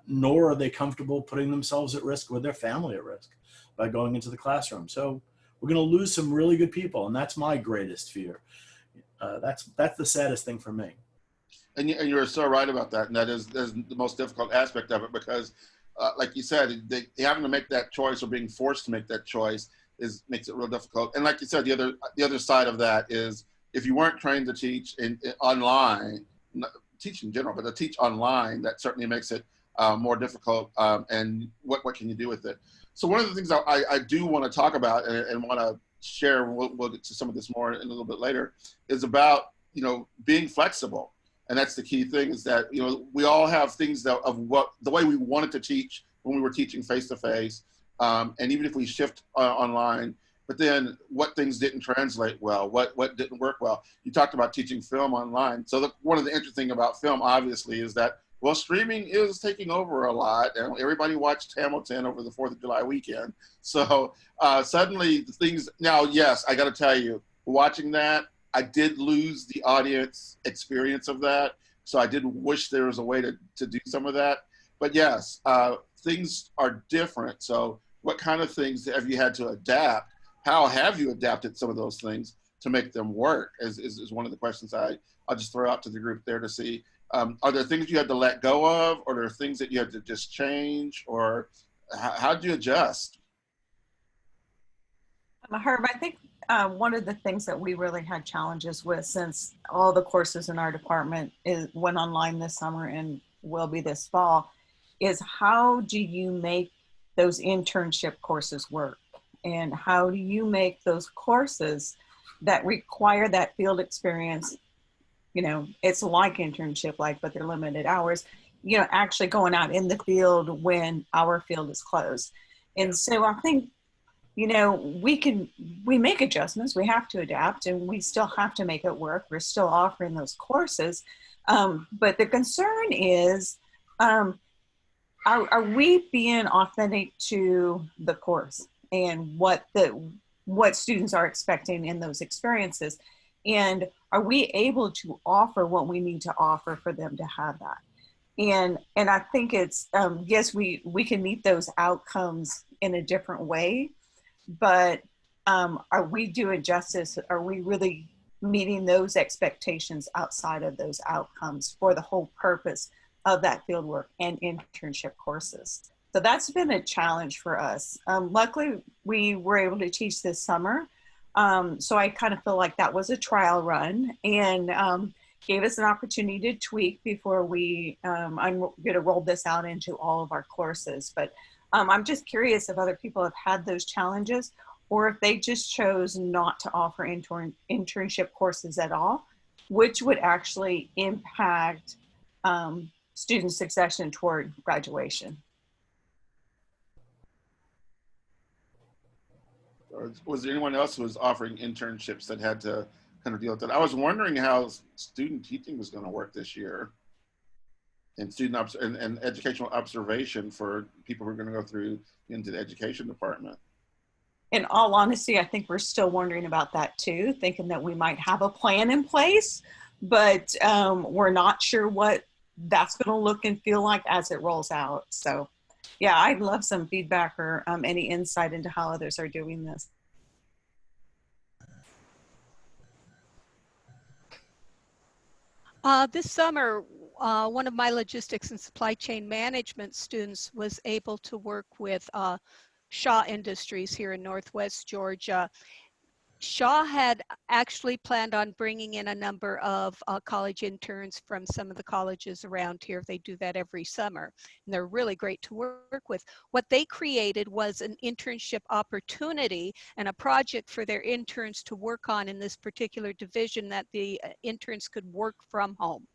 nor are they comfortable putting themselves at risk with their family at risk by going into the classroom. So we're going to lose some really good people, and that's my greatest fear. That's the saddest thing for me. And you're so right about that, and that is the most difficult aspect of it, because like you said, they having to make that choice, or being forced to make that choice, makes it real difficult. And like you said, the other side of that is, if you weren't trained to teach online, teach in general, but to teach online, that certainly makes it more difficult. And what can you do with it? So one of the things I do want to talk about and want to share, we'll get to some of this more in a little bit later, is about, you know, being flexible. And that's the key thing, is that, you know, we all have things that the way we wanted to teach when we were teaching face-to-face. And even if we shift online, but then what things didn't translate well, what didn't work well. You talked about teaching film online. So one of the interesting thing about film, obviously, is that, well, streaming is taking over a lot, and everybody watched Hamilton over the 4th of July weekend. So suddenly the things, now, yes, I got to tell you, watching that, I did lose the audience experience of that. So I did wish there was a way to do some of that. But yes, things are different. So what kind of things have you had to adapt? How have you adapted some of those things to make them work, is one of the questions I'll just throw out to the group there to see. Are there things you had to let go of, or are there things that you had to just change, or how did you adjust? Herb, I think one of the things that we really had challenges with, since all the courses in our department went online this summer and will be this fall, is how do you make those internship courses work? And how do you make those courses that require that field experience? You know, it's like internship, but they're limited hours, you know, actually going out in the field when our field is closed. And so I think, you know, we make adjustments, we have to adapt, and we still have to make it work. We're still offering those courses. But the concern is, are we being authentic to the course and what students are expecting in those experiences? And are we able to offer what we need to offer for them to have that? And I think it's, yes, we can meet those outcomes in a different way, but are we doing justice? Are we really meeting those expectations outside of those outcomes for the whole purpose of that fieldwork and internship courses. So that's been a challenge for us. Luckily, we were able to teach this summer. So I kind of feel like that was a trial run and gave us an opportunity to tweak before I'm going to roll this out into all of our courses. But I'm just curious if other people have had those challenges or if they just chose not to offer internship courses at all, which would actually impact student succession toward graduation. Or was there anyone else who was offering internships that had to kind of deal with that? I was wondering how student teaching was going to work this year, and and educational observation for people who are going to go through into the education department. In all honesty, I think we're still wondering about that too, thinking that we might have a plan in place, but we're not sure what that's going to look and feel like as it rolls out. So yeah, I'd love some feedback or any insight into how others are doing this. This summer, one of my logistics and supply chain management students was able to work with Shaw Industries here in Northwest Georgia. Shaw had actually planned on bringing in a number of college interns from some of the colleges around here. They do that every summer, and they're really great to work with. What they created was an internship opportunity and a project for their interns to work on in this particular division that the interns could work from home.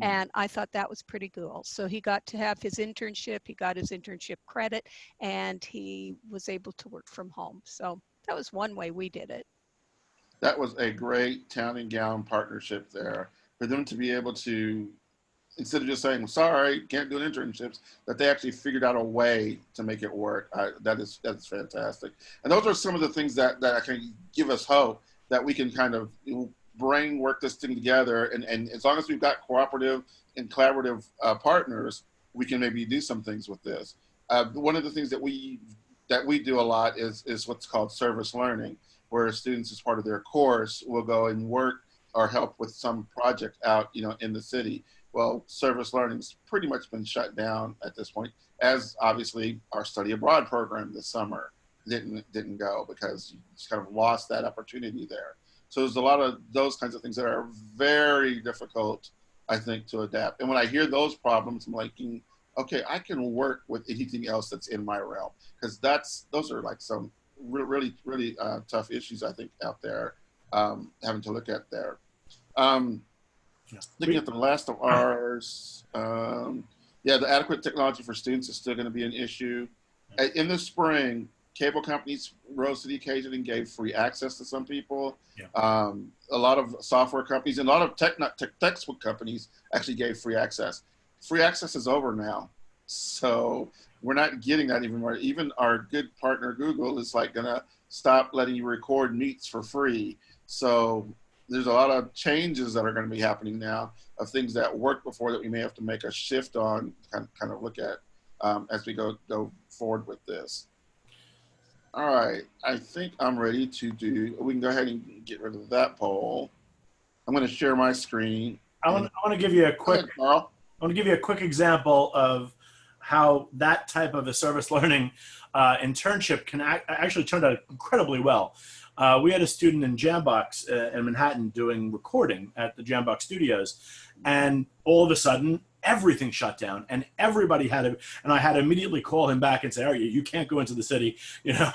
And I thought that was pretty cool. So he got to have his internship, he got his internship credit, and he was able to work from home. So that was one way we did it. That was a great town and gown partnership there for them to be able to, instead of just saying, sorry, can't do internships, that they actually figured out a way to make it work. That's fantastic. And those are some of the things that can give us hope that we can kind of work this thing together. And as long as we've got cooperative and collaborative partners, we can maybe do some things with this. One of the things that we do a lot is what's called service learning, where students as part of their course will go and work or help with some project out, in the city. Well, service learning's pretty much been shut down at this point, as obviously our study abroad program this summer didn't go because you just kind of lost that opportunity there. So there's a lot of those kinds of things that are very difficult, I think, to adapt. And when I hear those problems, I'm like, okay, I can work with anything else that's in my realm, because those are like some really tough issues, I think, out there, having to look at there. Looking at the last of ours, the adequate technology for students is still going to be an issue. In the spring, cable companies rose to the occasion and gave free access to some people. Yeah. A lot of software companies and a lot of textbook companies actually gave free access. Free access is over now. So we're not getting that anymore. Even our good partner, Google, is like gonna stop letting you record meets for free. So there's a lot of changes that are gonna be happening now of things that worked before that we may have to make a shift on, kind of look at as we go forward with this. All right, I think I'm ready we can go ahead and get rid of that poll. I'm gonna share my screen. I want to give you a quick, I want to give you a quick example of how that type of a service learning internship can actually turn out incredibly well. We had a student in Jambox in Manhattan doing recording at the Jambox studios, and all of a sudden everything shut down and everybody and I had to immediately call him back and say, you can't go into the city. There's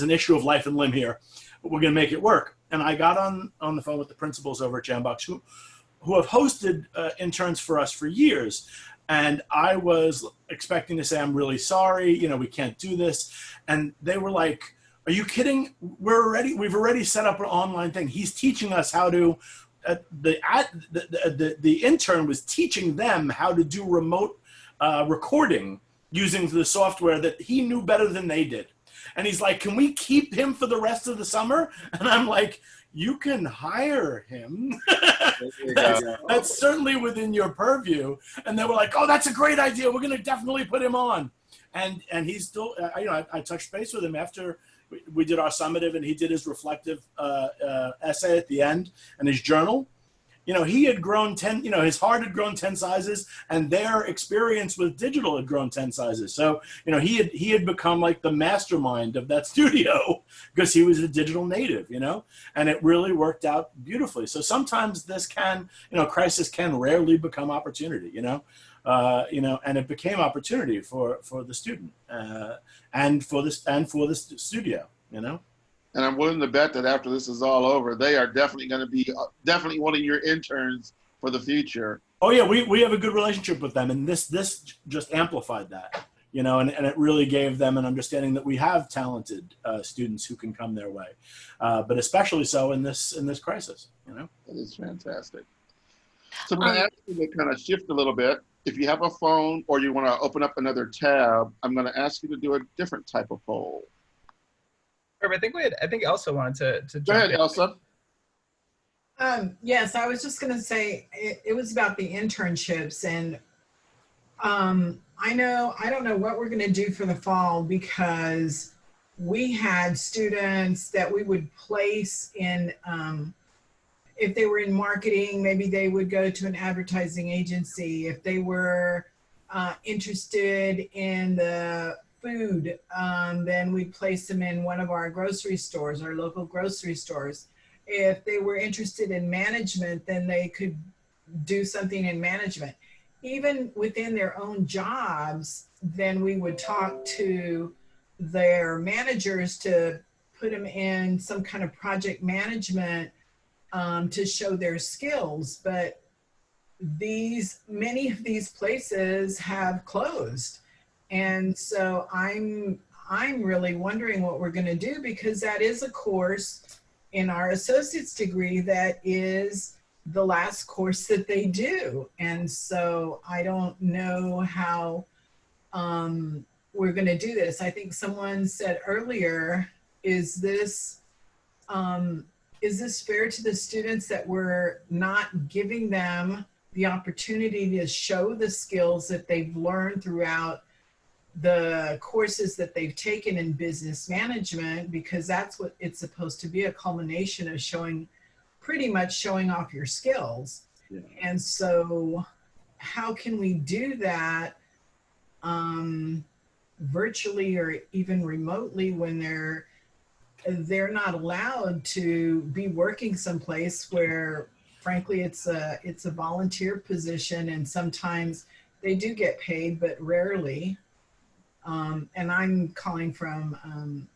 an issue of life and limb here, but we're going to make it work. And I got on the phone with the principals over at Jambox who have hosted interns for us for years. And I was expecting to say, I'm really sorry, we can't do this. And they were like, are you kidding? We've already set up an online thing. He's teaching us how to, the intern was teaching them how to do remote recording using the software that he knew better than they did. And he's like, can we keep him for the rest of the summer? And I'm like, you can hire him. That's certainly within your purview. And they were like, oh, that's a great idea. We're going to definitely put him on. And he's still, I touched base with him after we did our summative, and he did his reflective essay at the end and his journal. he had grown 10, his heart had grown 10 sizes, and their experience with digital had grown 10 sizes. So, he had become like the mastermind of that studio because he was a digital native, and it really worked out beautifully. So sometimes this can, crisis can rarely become opportunity, and it became opportunity for the student and for the studio, And I'm willing to bet that after this is all over, they are definitely going to be definitely one of your interns for the future. Oh yeah, we have a good relationship with them, and this just amplified that, and it really gave them an understanding that we have talented students who can come their way, but especially so in this crisis, That is fantastic. So I'm going to ask you to kind of shift a little bit. If you have a phone or you want to open up another tab, I'm going to ask you to do a different type of poll. I think Elsa wanted to Go ahead, Elsa. Yes, I was just going to say it was about the internships, and I don't know what we're going to do for the fall, because we had students that we would place in, if they were in marketing, maybe they would go to an advertising agency. If they were interested in the food, then we'd place them in one of our grocery stores, our local grocery stores. If they were interested in management, then they could do something in management. Even within their own jobs, then we would talk to their managers to put them in some kind of project management to show their skills. But many of these places have closed. And so I'm really wondering what we're going to do, because that is a course in our associate's degree that is the last course that they do. And so I don't know how we're going to do this. I think someone said earlier, is this fair to the students that we're not giving them the opportunity to show the skills that they've learned throughout the courses that they've taken in business management, because that's what it's supposed to be, a culmination of pretty much showing off your skills. Yeah. And so how can we do that virtually or even remotely when they're not allowed to be working someplace where, frankly, it's a volunteer position, and sometimes they do get paid, but rarely. And I'm calling from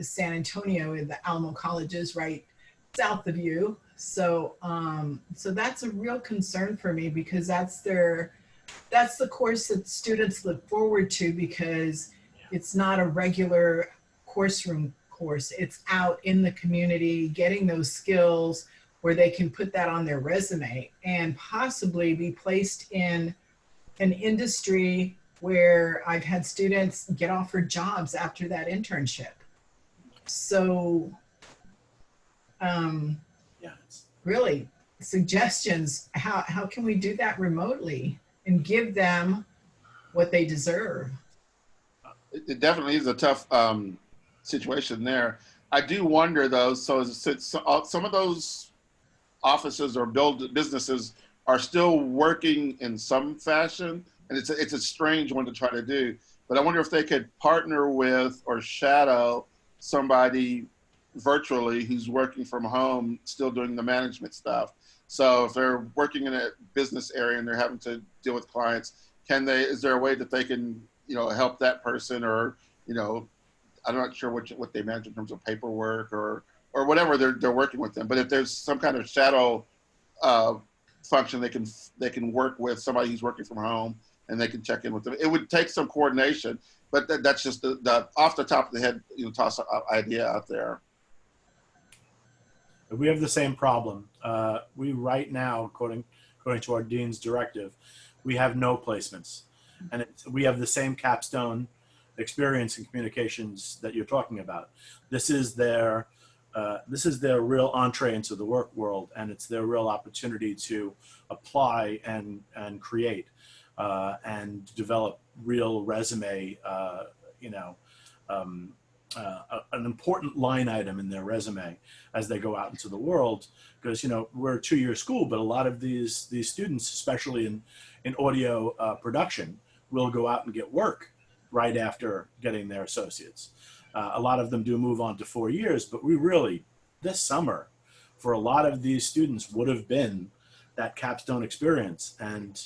San Antonio, in the Alamo colleges right south of you. So that's a real concern for me, because that's the course that students look forward to, because it's not a regular course. It's out in the community, getting those skills where they can put that on their resume and possibly be placed in an industry where I've had students get offered jobs after that internship. So really, suggestions, how can we do that remotely and give them what they deserve? It definitely is a tough situation there. I do wonder though, so some of those offices or businesses are still working in some fashion, and it's a strange one to try to do. But I wonder if they could partner with or shadow somebody virtually who's working from home, still doing the management stuff. So if they're working in a business area and they're having to deal with clients, is there a way that they can, help that person, or, I'm not sure what they manage in terms of paperwork or whatever they're working with them. But if there's some kind of shadow function, they can work with somebody who's working from home, and they can check in with them. It would take some coordination, but that's just the off the top of the head, toss an idea out there. We have the same problem. We right now, according to our dean's directive, we have no placements, and we have the same capstone experience in communications that you're talking about. This is their real entree into the work world, and it's their real opportunity to apply and create and develop real resume an important line item in their resume as they go out into the world, because we're a 2-year school, but a lot of these students, especially in audio production, will go out and get work right after getting their associates. A lot of them do move on to 4 years, but we really, this summer, for a lot of these students, would have been that capstone experience. And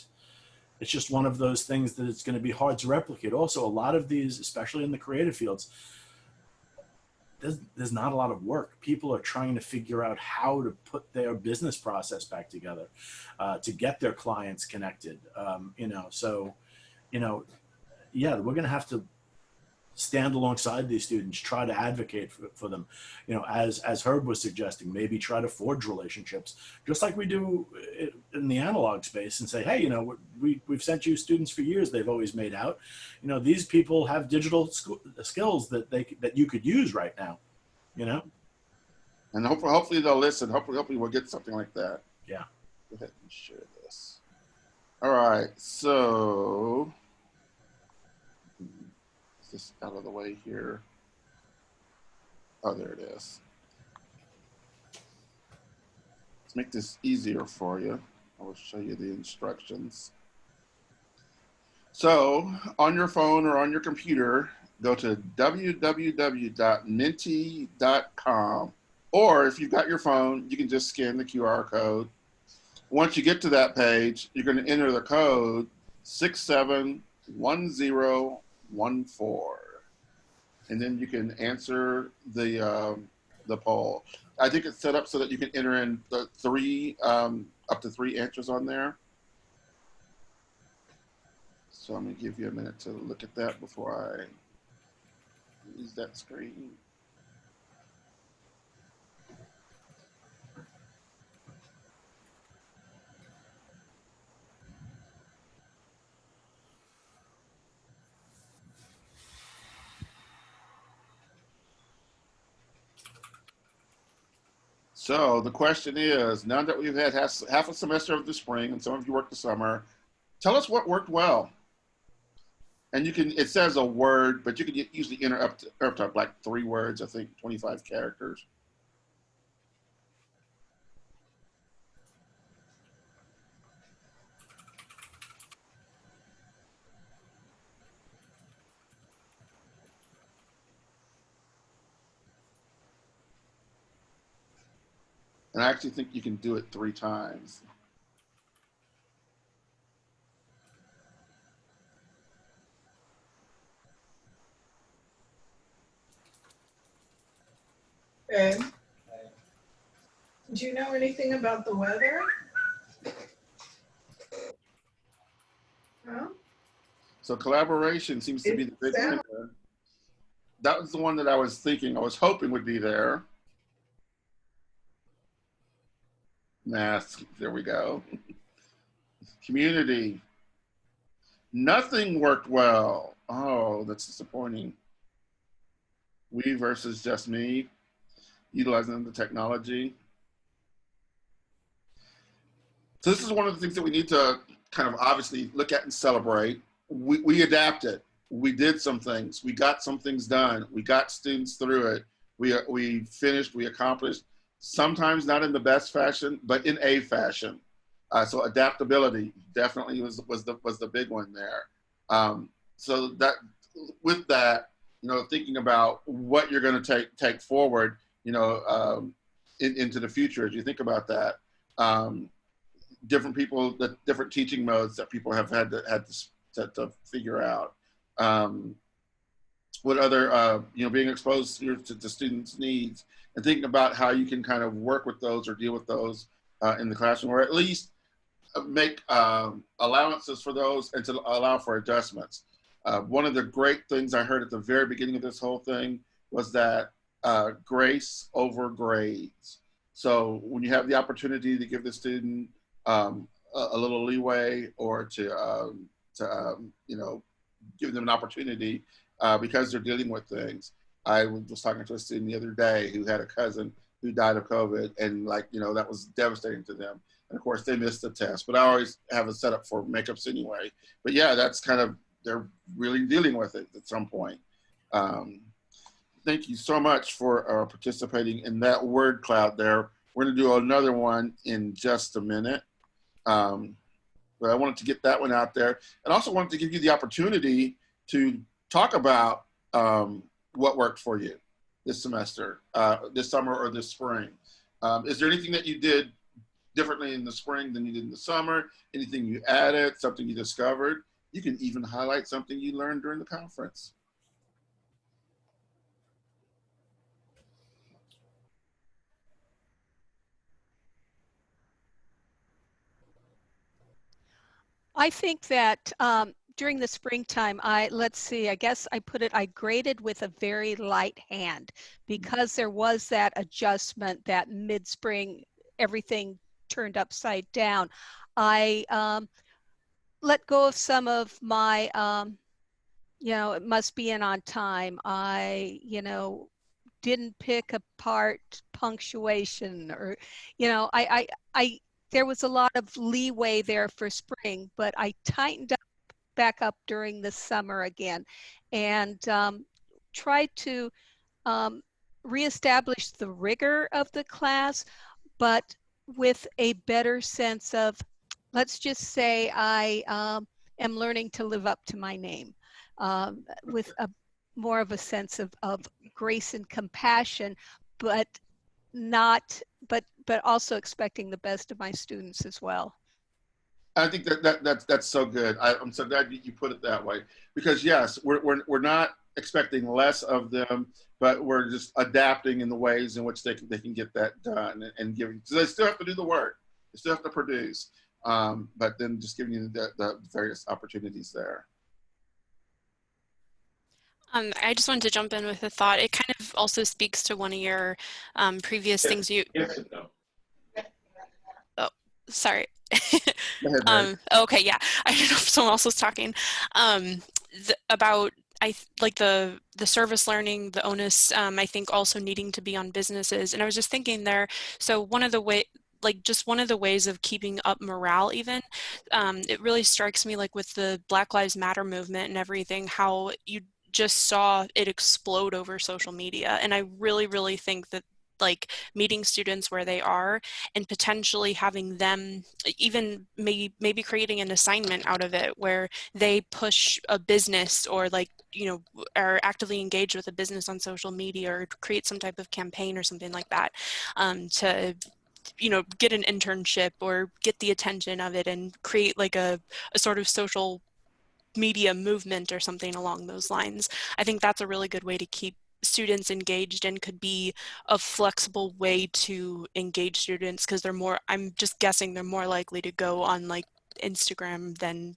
it's just one of those things that it's going to be hard to replicate. Also, a lot of these, especially in the creative fields, there's not a lot of work. People are trying to figure out how to put their business process back together, to get their clients connected. Yeah, we're going to have to stand alongside these students, try to advocate for them, as Herb was suggesting, maybe try to forge relationships, just like we do in the analog space, and say, hey, we've sent you students for years, they've always made out. These people have digital skills that you could use right now, And hopefully they'll listen. Hopefully we'll get something like that. Yeah. Go ahead and share this. All right, so this out of the way here. Oh, there it is. Let's make this easier for you. I will show you the instructions. So on your phone or on your computer, go to www.menti.com, or if you've got your phone, you can just scan the QR code. Once you get to that page, you're going to enter the code 671014, and then you can answer the poll. I think it's set up so that you can enter in the up to three answers on there. So I'm going to give you a minute to look at that before I use that screen. So the question is, now that we've had half a semester of the spring and some of you worked the summer, tell us what worked well. And you can, it says a word, but you can usually enter up to like 3 words, I think 25 characters. And I actually think you can do it 3 times. Ed, do you know anything about the weather? No? So collaboration seems to be the big one. That was the one that I was thinking, I was hoping would be there. Math, there we go. Community. Nothing worked well. Oh, that's disappointing. We versus just me, utilizing the technology. So this is one of the things that we need to kind of obviously look at and celebrate. We adapted. We did some things. We got some things done. We got students through it. We finished, we accomplished. Sometimes not in the best fashion, but in a fashion. So adaptability definitely was the big one there. So that with that, thinking about what you're going to take forward, into the future as you think about that. Different people, the different teaching modes that people have had to figure out. What other, being exposed to students' needs, and thinking about how you can kind of work with those or deal with those in the classroom, or at least make allowances for those and to allow for adjustments. One of the great things I heard at the very beginning of this whole thing was that grace over grades. So when you have the opportunity to give the student a little leeway, or to give them an opportunity because they're dealing with things. I was talking to a student the other day who had a cousin who died of COVID, and that was devastating to them. And of course they missed the test, but I always have a setup for makeups anyway. But yeah, that's kind of, they're really dealing with it at some point. thank you so much for participating in that word cloud there. We're going to do another one in just a minute. But I wanted to get that one out there. And also wanted to give you the opportunity to talk about what worked for you this semester, this summer or this spring. Is there anything that you did differently in the spring than you did in the summer? Anything you added, something you discovered? You can even highlight something you learned during the conference. I think that during the springtime, let's see, I guess I graded with a very light hand because there was that adjustment that mid-spring, everything turned upside down. I let go of some of my, it must be in on time. I, didn't pick apart punctuation or, there was a lot of leeway there for spring, but I tightened up back up during the summer again and tried to reestablish the rigor of the class, but with a better sense of, let's just say I am learning to live up to my name with a more of a sense of grace and compassion, but also expecting the best of my students as well. I think that's so good. I'm so glad you put it that way, because yes, we're not expecting less of them, but we're just adapting in the ways in which they can get that done and giving. So they still have to do the work, they still have to produce, but then just giving you the various opportunities there. I just wanted to jump in with a thought. It kind of also speaks to one of your previous things you. Yes and no. Oh, sorry. Ahead, okay, yeah. I don't know if someone else was talking about the service learning, the onus. I think also needing to be on businesses, and I was just thinking there. So one of the ways of keeping up morale, even it really strikes me like with the Black Lives Matter movement and everything, how you just saw it explode over social media. And I really, really think that like meeting students where they are and potentially having them even maybe creating an assignment out of it where they push a business or are actively engaged with a business on social media or create some type of campaign or something like that to get an internship or get the attention of it and create like a sort of social media movement or something along those lines. I think that's a really good way to keep students engaged and could be a flexible way to engage students because I'm just guessing they're more likely to go on like Instagram than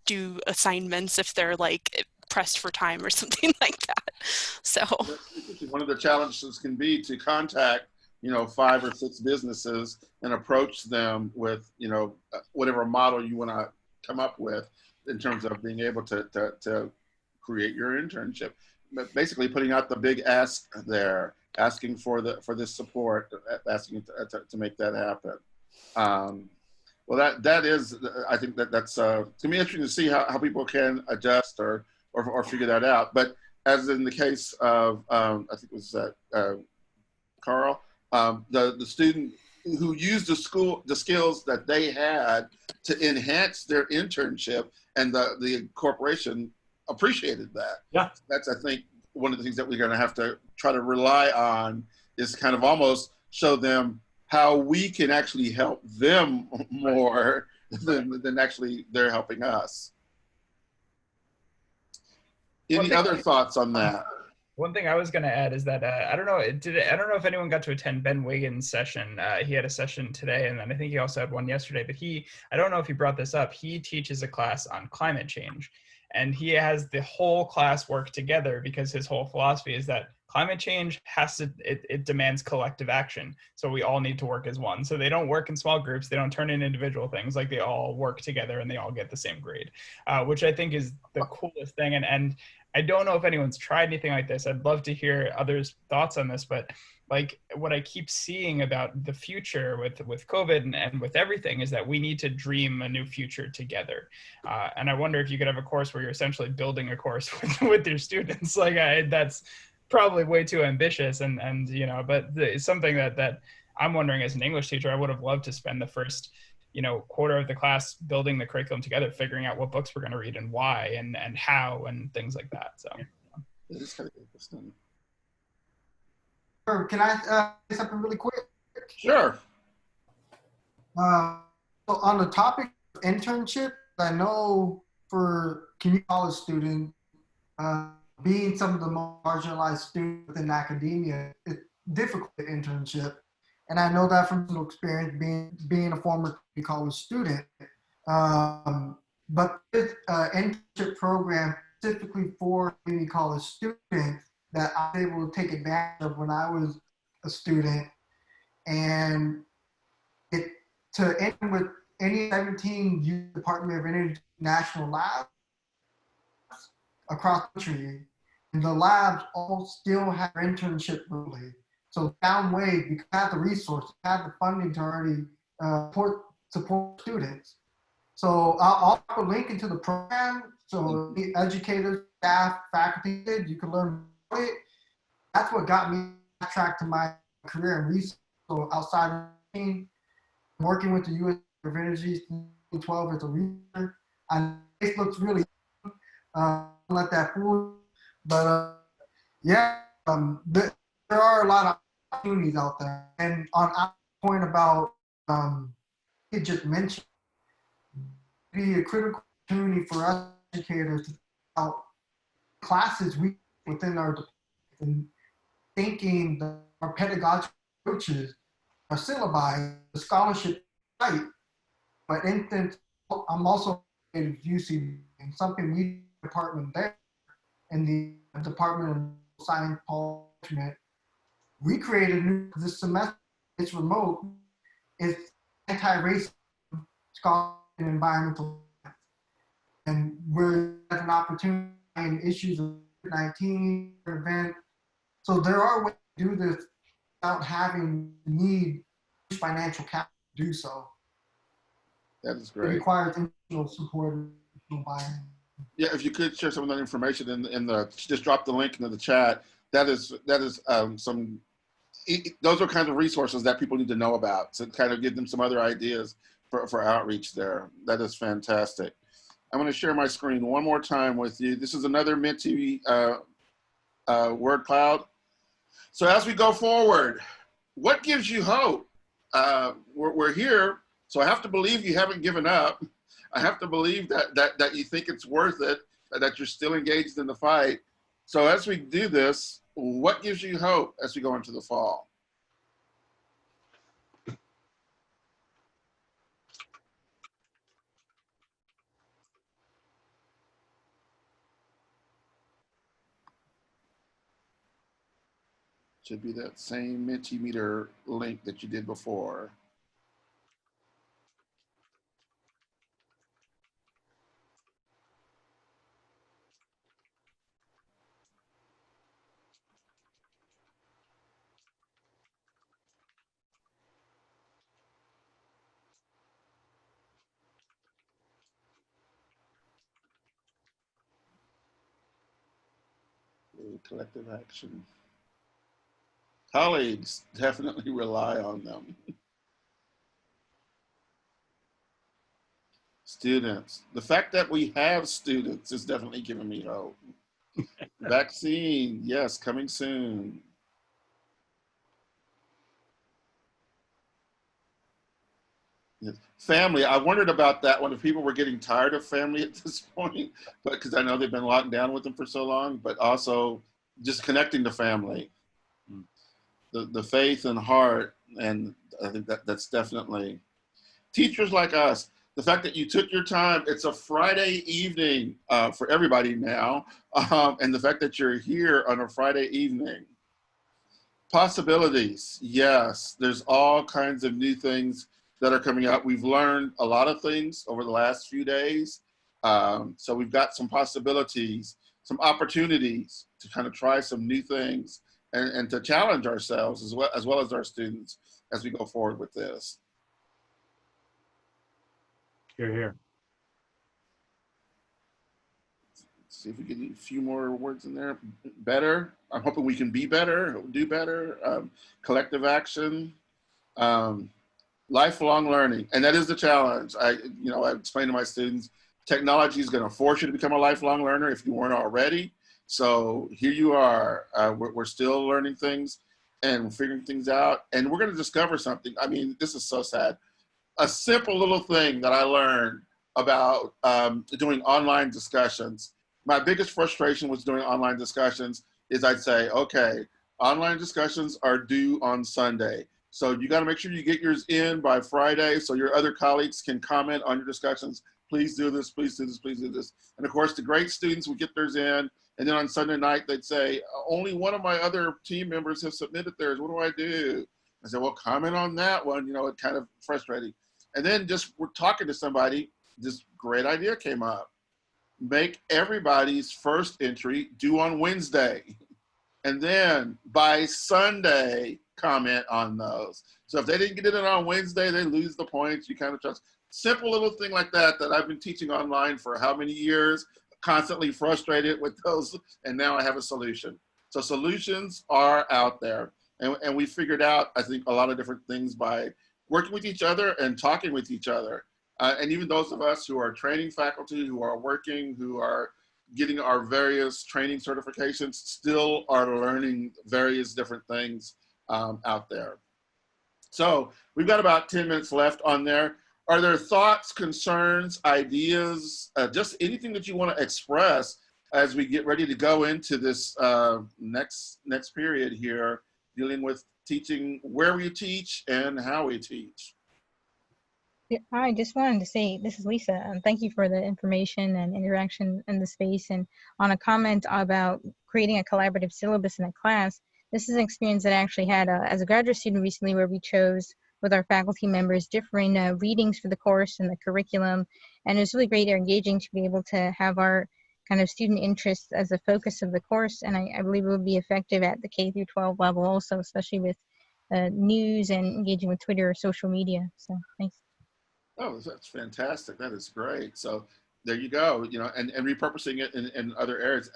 do assignments if they're like pressed for time or something like that. So one of the challenges can be to contact 5 or 6 businesses and approach them with whatever model you want to come up with in terms of being able to create your internship. But basically putting out the big ask there, asking for this support, asking to make that happen. Well, that is, I think that's it's gonna be interesting to see how people can adjust or figure that out. But as in the case of I think it was Carl, the student who used the skills that they had to enhance their internship, and the corporation appreciated that. Yeah. That's, I think, one of the things that we're going to have to try to rely on is kind of almost show them how we can actually help them more than actually they're helping us. Any other thoughts on that? One thing I was going to add is that I don't know if anyone got to attend Ben Wiggins' session. He had a session today, and then I think he also had one yesterday. But I don't know if he brought this up. He teaches a class on climate change, and he has the whole class work together because his whole philosophy is that climate change it demands collective action. So we all need to work as one. So they don't work in small groups. They don't turn in individual things. Like they all work together and they all get the same grade, which I think is the coolest thing. And I don't know if anyone's tried anything like this. I'd love to hear others' thoughts on this, but like what I keep seeing about the future with COVID and with everything is that we need to dream a new future together. And I wonder if you could have a course where you're essentially building a course with your students. Like probably way too ambitious, and you know, but it's something that I'm wondering as an English teacher, I would have loved to spend the first, you know, quarter of the class building the curriculum together, figuring out what books we're going to read and why and how and things like that. So it's kind of interesting. Can I say something really quick? Sure. So on the topic of internship, I know for community college students, being some of the more marginalized students within academia, it's difficult to internship. And I know that from personal experience being a former community college student. But this internship program specifically for community college students that I was able to take advantage of when I was a student. And it to end with any 17 U.S. Department of Energy national labs across the country, and the labs all still have internship really. So downway, we have the resources, have the funding to already support students. So I'll put a link into the program. So the educators, staff, faculty, you can learn about it. That's what got me on track to my career in research. So outside of working with the U.S. Department of Energy since 2012 as a researcher, and it looks really don't let that fool you. But yeah, there are a lot of opportunities out there. And on our point about it just mentioned, be a critical opportunity for us educators to out classes we within our department and thinking that our pedagogical approaches, our syllabi, the scholarship site. For instance, I'm also at UC and something we department there in the Department of Science Management. We created new this semester. It's remote. It's anti-racism, scholarship, and environmental science. And we're at an opportunity in issues of COVID-19 event. So there are ways to do this without having the need financial capital to do so. That is It great. requires institutional support and institutional buy-in. Yeah, if you could share some of that information in the just drop the link into the chat. That is some. Those are kinds of resources that people need to know about to kind of give them some other ideas for outreach there. That is fantastic. I'm going to share my screen one more time with you. This is another Menti word cloud. So as we go forward, what gives you hope? We're here, so I have to believe you haven't given up. I have to believe that you think it's worth it, that you're still engaged in the fight. So as we do this, what gives you hope as we go into the fall? Should be that same Mentimeter link that you did before. Collective action. Colleagues, definitely rely on them. Students. The fact that we have students is definitely giving me hope. Vaccine, yes, coming soon. Yes. Family, I wondered about that one, if people were getting tired of family at this point, but because I know they've been locked down with them for so long, but also just connecting to family. The faith and heart, and I think that's definitely teachers like us. The fact that you took your time, it's a Friday evening for everybody now, and the fact that you're here on a Friday evening. Possibilities, yes, there's all kinds of new things that are coming out. We've learned a lot of things over the last few days, so we've got some possibilities, some opportunities to kind of try some new things and to challenge ourselves as well as our students as we go forward with this. Here, here. see if we get a few more words in there. Better. I'm hoping we can be better, do better. Collective action. Lifelong learning, and that is the challenge. I explain to my students, technology is going to force you to become a lifelong learner if you weren't already. So here you are. We're still learning things and figuring things out, and we're going to discover something. I mean, this is so sad. A simple little thing that I learned about doing online discussions. My biggest frustration was doing online discussions is I'd say, okay, online discussions are due on Sunday. So you got to make sure you get yours in by Friday so your other colleagues can comment on your discussions. Please do this, please do this, please do this. And of course, the great students would get theirs in. And then on Sunday night, they'd say, only one of my other team members have submitted theirs. What do I do? I said, well, comment on that one. You know, it kind of frustrating. And then just we're talking to somebody, this great idea came up. Make everybody's first entry due on Wednesday. And then by Sunday, comment on those. So if they didn't get it in on Wednesday, they lose the points. You kind of trust. Simple little thing like that I've been teaching online for how many years, constantly frustrated with those, and now I have a solution. So solutions are out there. And we figured out, I think, a lot of different things by working with each other and talking with each other. And even those of us who are training faculty, who are working, who are getting our various training certifications, still are learning various different things out there. So we've got about 10 minutes left on there. Are there thoughts, concerns, ideas, just anything that you want to express as we get ready to go into this next period here, dealing with teaching, where we teach and how we teach? Yeah, I just wanted to say, this is Lisa. Thank you for the information and interaction in the space. And on a comment about creating a collaborative syllabus in a class, this is an experience that I actually had as a graduate student recently, where we chose with our faculty members differing readings for the course and the curriculum. And it was really great or engaging to be able to have our kind of student interests as the focus of the course. And I believe it would be effective at the K through 12 level also, especially with news and engaging with Twitter or social media. So thanks. Oh, that's fantastic. That is great. So there you go, you know, and repurposing it in other areas.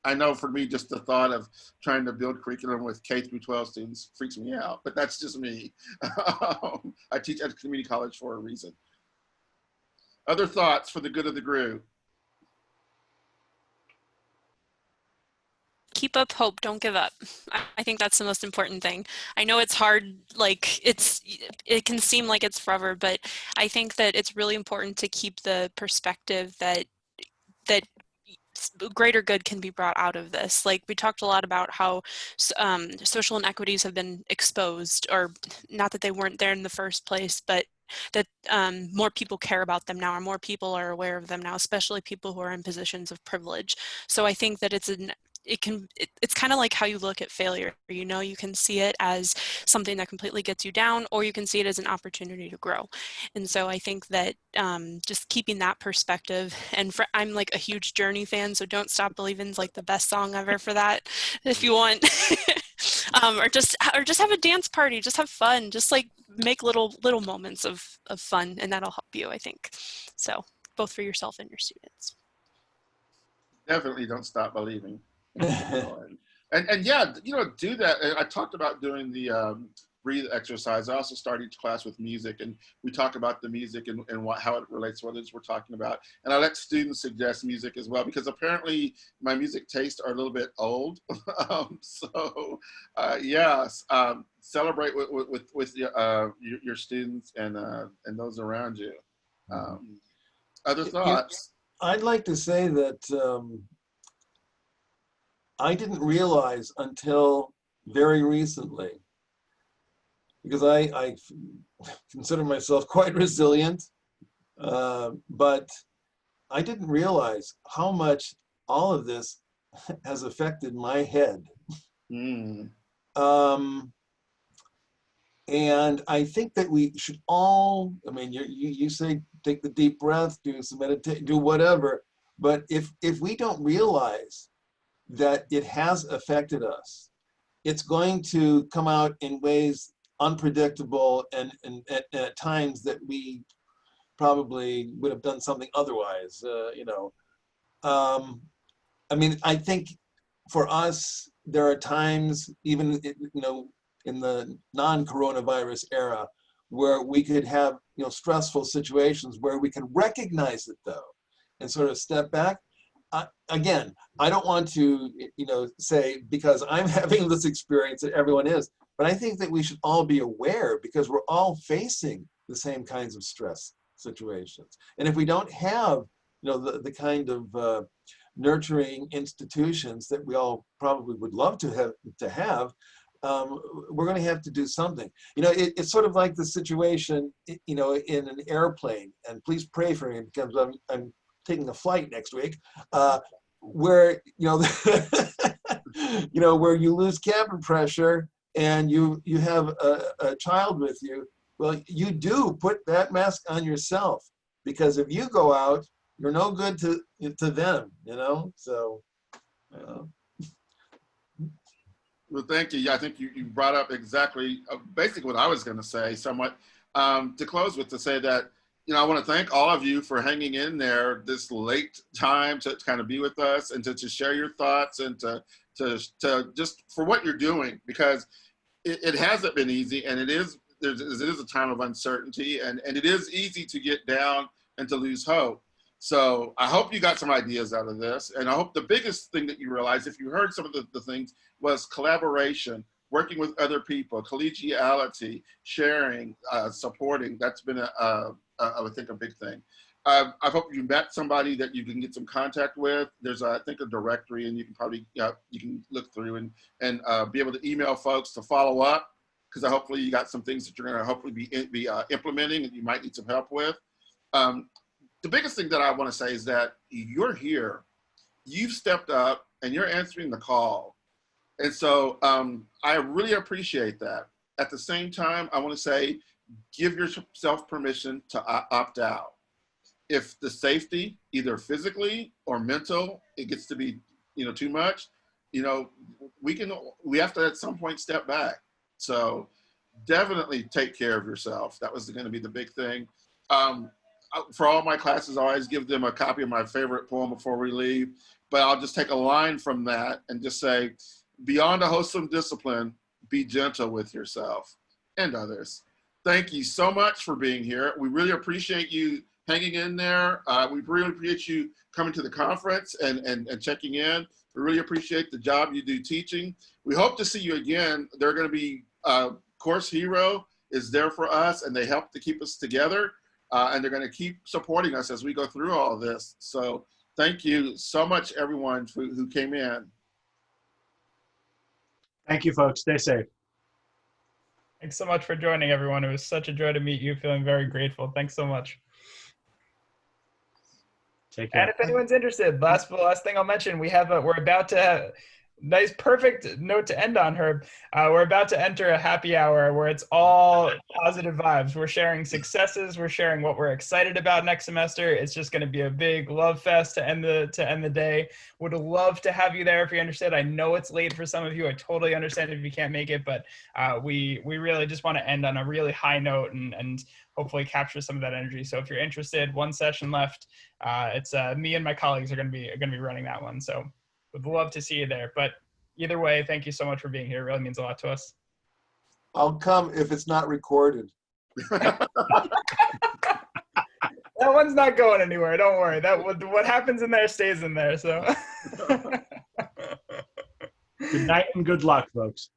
I know for me, just the thought of trying to build curriculum with K through 12 students freaks me out, but that's just me. I teach at a community college for a reason. Other thoughts for the good of the group? Keep up hope, don't give up. I think that's the most important thing. I know it's hard, like it can seem like it's forever, but I think that it's really important to keep the perspective that greater good can be brought out of this. Like we talked a lot about how social inequities have been exposed, or not that they weren't there in the first place, but that more people care about them now, or more people are aware of them now, especially people who are in positions of privilege. So I think that it's kind of like how you look at failure. You know, you can see it as something that completely gets you down, or you can see it as an opportunity to grow. And so I think that just keeping that perspective, and I'm like a huge Journey fan, so Don't Stop Believing is like the best song ever for that, if you want. Or just have a dance party, just have fun, just like make little moments of fun, and that'll help you, I think. So both for yourself and your students. Definitely don't stop believing. And yeah, you know, do that. I talked about doing the breathe exercise. I also start each class with music, and we talk about the music and how it relates to what it is we're talking about. And I let students suggest music as well, because apparently my music tastes are a little bit old. Yes, celebrate with your students and those around you. Other thoughts? I'd like to say that I didn't realize until very recently, because I consider myself quite resilient, but I didn't realize how much all of this has affected my head. And I think that we should all, I mean, you say take the deep breath, do some meditation, do whatever, but if we don't realize that it has affected us, it's going to come out in ways unpredictable and at times that we probably would have done something otherwise, you know. I mean, I think for us, there are times, even, you know, in the non-coronavirus era, where we could have, you know, stressful situations where we can recognize it though, and sort of step back. Again, I don't want to, you know, say because I'm having this experience that everyone is, but I think that we should all be aware because we're all facing the same kinds of stress situations. And if we don't have, you know, the kind of nurturing institutions that we all probably would love to have, we're going to have to do something. You know, it's sort of like the situation, you know, in an airplane, and please pray for me because I'm taking a flight next week, where, you know, you know, where you lose cabin pressure and you have a child with you. Well, you do put that mask on yourself, because if you go out, you're no good to them, you know? So, Well, thank you. Yeah, I think you brought up exactly, basically what I was going to say somewhat. To close with, to say that, you know, I want to thank all of you for hanging in there this late time to kind of be with us and to share your thoughts and to just for what you're doing, because it hasn't been easy, and it is a time of uncertainty, and it is easy to get down and to lose hope. So I hope you got some ideas out of this, and I hope the biggest thing that you realize, if you heard some of the things, was collaboration, working with other people, collegiality, sharing, supporting. That's been I would think a big thing. I hope you met somebody that you can get some contact with. There's I think a directory, and you can probably you can look through and be able to email folks to follow up, because hopefully you got some things that you're going to hopefully be implementing and you might need some help with. The biggest thing that I want to say is that you're here, you've stepped up, and you're answering the call. And so I really appreciate that. At the same time, I want to say, give yourself permission to opt out. If the safety, either physically or mental, it gets to be, you know, too much, you know, we have to at some point step back. So definitely take care of yourself. That was going to be the big thing. For all my classes, I always give them a copy of my favorite poem before we leave, but I'll just take a line from that and just say, beyond a wholesome discipline, be gentle with yourself and others. Thank you so much for being here. We really appreciate you hanging in there. We really appreciate you coming to the conference and checking in. We really appreciate the job you do teaching. We hope to see you again. They're going to be, Course Hero is there for us, and they help to keep us together. And they're going to keep supporting us as we go through all of this. So thank you so much, everyone who came in. Thank you, folks. Stay safe. Thanks so much for joining, everyone. It was such a joy to meet you. Feeling very grateful. Thanks so much. Take care. And if anyone's interested, last thing I'll mention, we're about to nice, perfect note to end on, Herb. We're about to enter a happy hour where it's all positive vibes. We're sharing successes. We're sharing what we're excited about next semester. It's just going to be a big love fest to end the day. Would love to have you there if you're interested. I know it's late for some of you. I totally understand if you can't make it, but we really just want to end on a really high note and hopefully capture some of that energy. So if you're interested, one session left. It's me and my colleagues are going to be running that one. So would love to see you there. But either way, thank you so much for being here. It really means a lot to us. I'll come if it's not recorded. That one's not going anywhere. Don't worry. What happens in there stays in there. So Good night and good luck, folks.